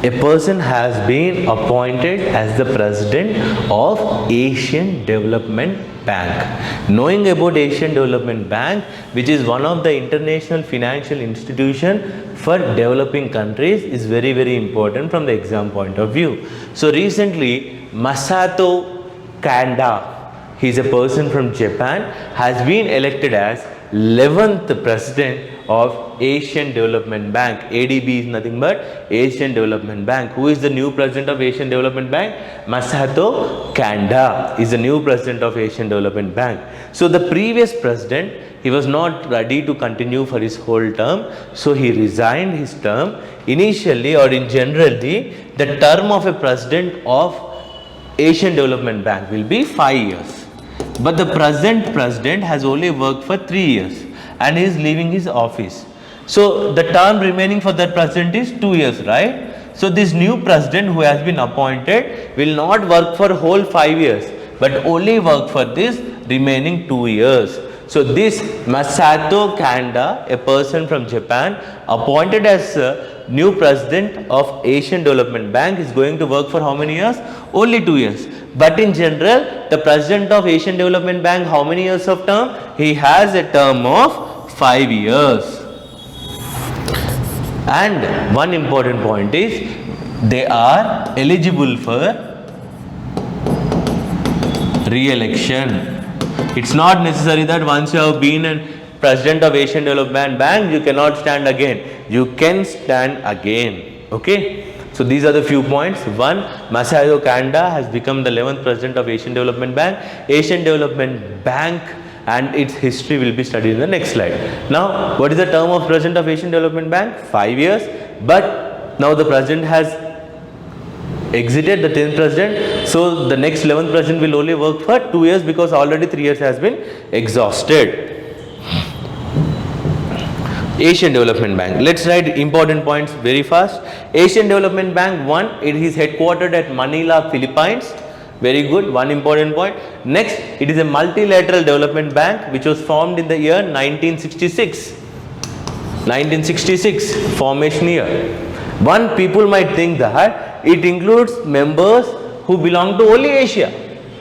a person has been appointed as the president of Asian Development Bank. Knowing about Asian Development Bank, which is one of the international financial institution for developing countries, is very, very important from the exam point of view. So recently, Masato Kanda, he is a person from Japan, has been elected as 11th president of Asian Development Bank. ADB is nothing but Asian Development Bank. Who is the new president of Asian Development Bank? Masato Kanda is the new president of Asian Development Bank. So the previous president, he was not ready to continue for his whole term, so he resigned his term. Initially or in generally, the term of a president of Asian Development Bank will be 5 years. But the present president has only worked for 3 years and he is leaving his office. So the term remaining for that president is 2 years, right? So this new president who has been appointed will not work for whole 5 years, but only work for this remaining 2 years. So this Masato Kanda, a person from Japan, appointed as new president of Asian Development Bank, is going to work for how many years? Only 2 years. But in general, the president of Asian Development Bank, how many years of term? He has a term of 5 years. And one important point is they are eligible for re-election. It's not necessary that once you have been a president of Asian Development Bank, you cannot stand again. You can stand again. Okay. So these are the few points. One, Masayo Kanda has become the 11th president of Asian Development Bank. Asian Development Bank and its history will be studied in the next slide. Now, what is the term of president of Asian Development Bank? 5 years. But now the president has exited, the 10th president. So the next 11th president will only work for 2 years because already 3 years has been exhausted. Asian Development Bank. Let's write important points very fast. Asian Development Bank, one, it is headquartered at Manila, Philippines. Very good, one important point. Next, it is a multilateral development bank which was formed in the year 1966. 1966, formation year. One, people might think that it includes members who belong to only Asia.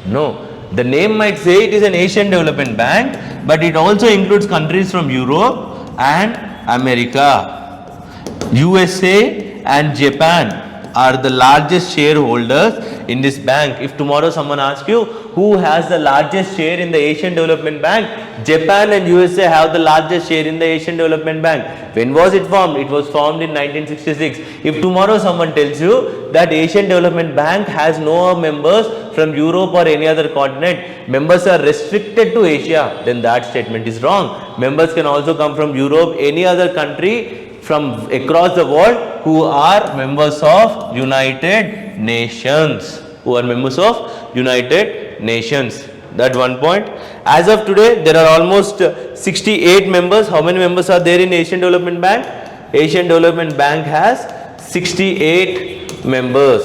No, the name might say it is an Asian Development Bank, but it also includes countries from Europe and America. USA and Japan are the largest shareholders in this bank. If tomorrow someone asks you who has the largest share in the Asian Development Bank, Japan and USA have the largest share in the Asian Development Bank. When was it formed? It was formed in 1966. If tomorrow someone tells you that Asian Development Bank has no members from Europe or any other continent, members are restricted to Asia, then that statement is wrong. Members can also come from Europe, any other country from across the world who are members of United Nations. Who are members of United Nations. That one point. As of today, there are almost 68 members. How many members are there in Asian Development Bank? Asian Development Bank has 68 members.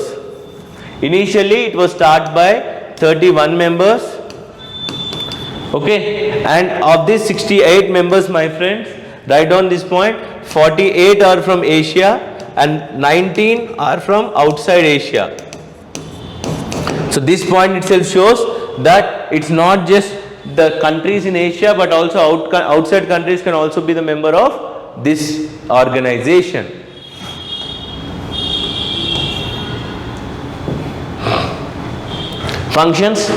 Initially, it was started by 31 members. Okay, and of these 68 members, my friends, write down this point, 48 are from Asia and 19 are from outside Asia. So this point itself shows that it's not just the countries in Asia, but also outside countries can also be the member of this organization. Functions,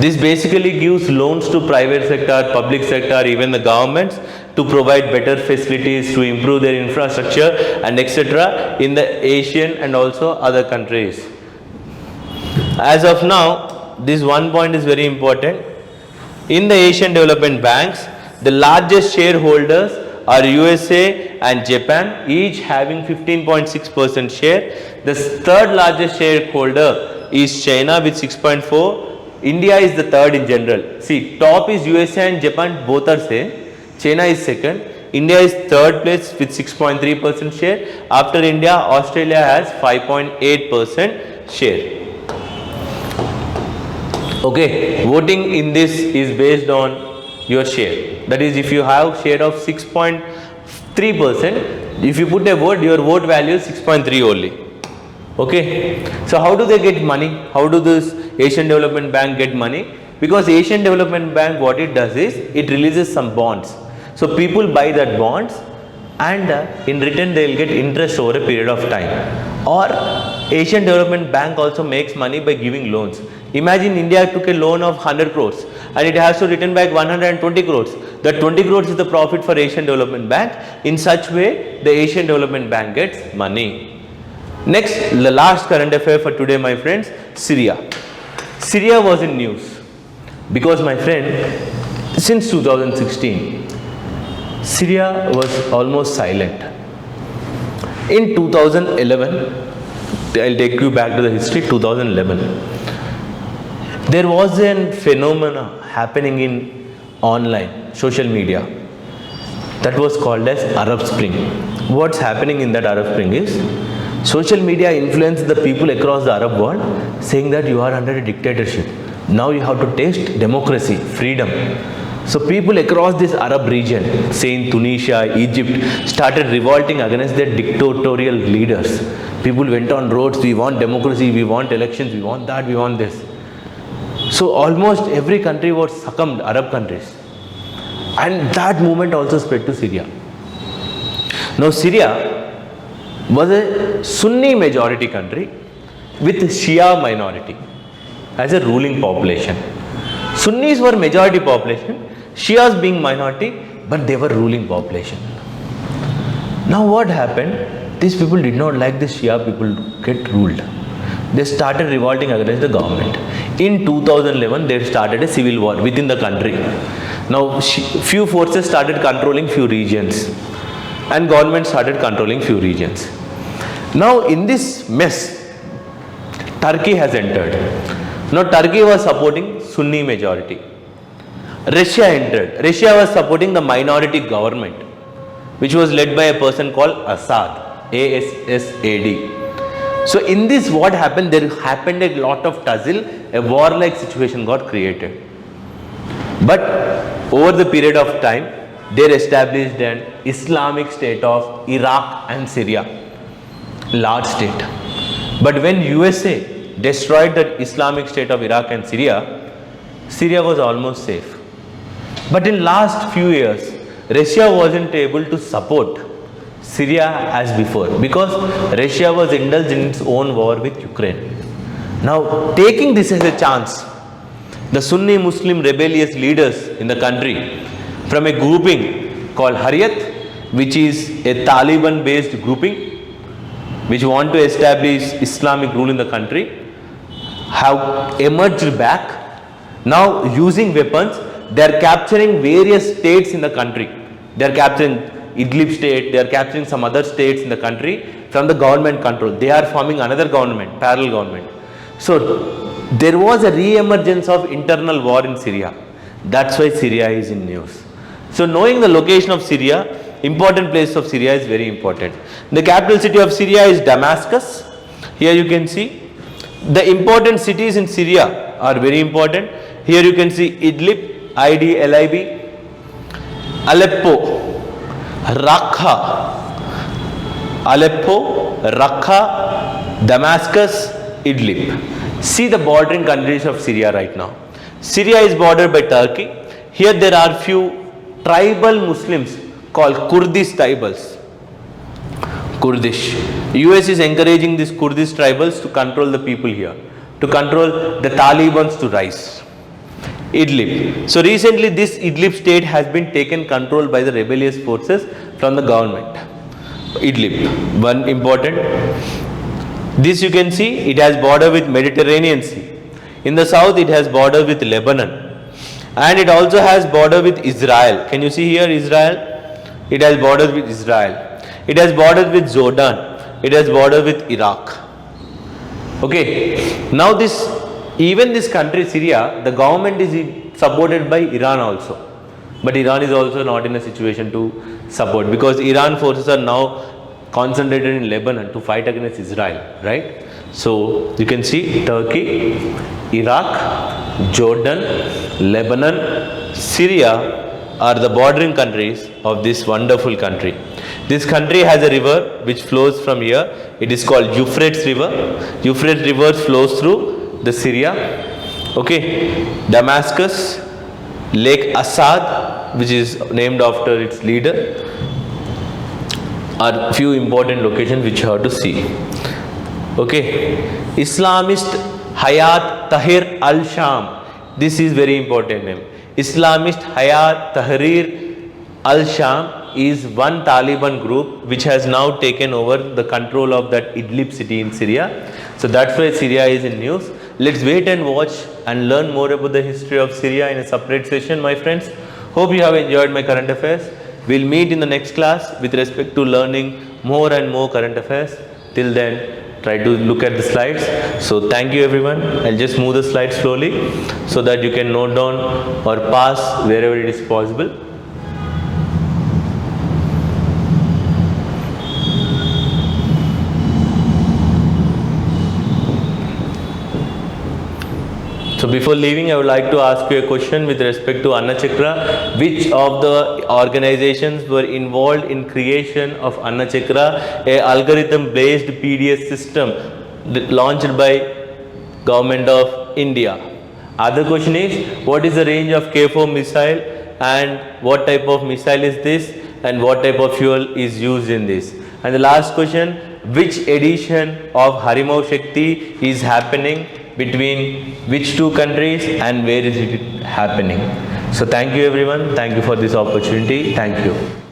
this basically gives loans to private sector, public sector, even the governments to provide better facilities, to improve their infrastructure and etc. in the Asian and also other countries. As of now, this one point is very important. In the Asian Development Banks, the largest shareholders are USA and Japan, each having 15.6% share. The third largest shareholder is China with 6.4%. India is the third in general. See, top is USA and Japan, both are same. China is second. India is third place with 6.3% share. After India, Australia has 5.8% share. Okay, voting in this is based on your share. That is, if you have share of 6.3%, if you put a vote, your vote value is 6.3 only. Okay, so how do they get money? How do this Asian Development Bank get money? Because Asian Development Bank, what it does is, it releases some bonds. So people buy that bonds and in return they will get interest over a period of time. Or Asian Development Bank also makes money by giving loans. Imagine India took a loan of 100 crores and it has to return back 120 crores. That 20 crores is the profit for Asian Development Bank. In such way, the Asian Development Bank gets money. Next, the last current affair for today, my friends, Syria. Syria was in news because, my friend, since 2016, Syria was almost silent. In 2011, I'll take you back to the history, 2011. There was a phenomena happening in online, social media, that was called as Arab Spring. What's happening in that Arab Spring is, social media influenced the people across the Arab world saying that you are under a dictatorship. Now you have to taste democracy, freedom. So people across this Arab region, say in Tunisia, Egypt, started revolting against their dictatorial leaders. People went on roads, we want democracy, we want elections, we want that, we want this. So almost every country was succumbed, Arab countries. And that movement also spread to Syria. Now Syria was a Sunni majority country with Shia minority as a ruling population. Sunnis were majority population, Shias being minority, but they were ruling population. Now what happened? These people did not like the Shia people get ruled. They started revolting against the government. In 2011, they started a civil war within the country. Now few forces started controlling few regions and government started controlling few regions. Now in this mess, Turkey has entered. Now Turkey was supporting Sunni majority. Russia entered. Russia was supporting the minority government, which was led by a person called Assad, ASSAD. So in this, what happened? There happened a lot of tussle, a warlike situation got created. But over the period of time, they established an Islamic state of Iraq and Syria, large state. But when USA destroyed the Islamic state of Iraq and Syria, Syria was almost safe. But in last few years, Russia wasn't able to support Syria as before because Russia was indulged in its own war with Ukraine. Now, taking this as a chance, the Sunni Muslim rebellious leaders in the country from a grouping called Hariyat, which is a Taliban based grouping which want to establish Islamic rule in the country, have emerged back. Now using weapons, they are capturing various states in the country. They are capturing Idlib state, they are capturing some other states in the country from the government control. They are forming another government, parallel government. So there was a re-emergence of internal war in Syria. That's why Syria is in news. So knowing the location of Syria, important place of Syria is very important. The capital city of Syria is Damascus. Here you can see the important cities in Syria are very important. Here you can see Idlib, IDLIB, Aleppo, Raqqa, Damascus, Idlib. See the bordering countries of Syria right now. Syria is bordered by Turkey. Here there are few tribal Muslims called Kurdish tribals. Kurdish. US is encouraging these Kurdish tribals to control the people here, to control the Talibans to rise. Idlib. So recently this Idlib state has been taken control by the rebellious forces from the government. Idlib, one important. This you can see, it has border with Mediterranean Sea. In the south it has border with Lebanon. And it also has border with Israel. Can you see here Israel? It has border with Israel. It has border with Jordan. It has border with Iraq. Okay. Now even this country Syria, the government is supported by Iran also. But Iran is also not in a situation to support because Iran forces are now concentrated in Lebanon to fight against Israel, right? So you can see Turkey, Iraq, Jordan, Lebanon, Syria are the bordering countries of this wonderful country. This country has a river which flows from here. It is called Euphrates River. Euphrates River flows through the Syria. Okay, Damascus, Lake Assad, which is named after its leader, are few important locations which you have to see. Okay, Islamist Hayat Tahrir al-Sham. This is very important name. Islamist Hayat Tahrir al-Sham is one Taliban group which has now taken over the control of that Idlib city in Syria. So that's why Syria is in news. Let's wait and watch and learn more about the history of Syria in a separate session, my friends. Hope you have enjoyed my current affairs. We'll meet in the next class with respect to learning more and more current affairs. Till then, try to look at the slides. So thank you everyone. I'll just move the slides slowly so that you can note down or pass wherever it is possible. So before leaving, I would like to ask you a question with respect to Anna Chakra. Which of the organizations were involved in creation of Anna Chakra, a algorithm-based PDS system launched by Government of India? Other question is, what is the range of K4 missile and what type of missile is this and what type of fuel is used in this? And the last question, which edition of Harimau Shakti is happening between which two countries and where is it happening? So thank you everyone. Thank you for this opportunity. Thank you.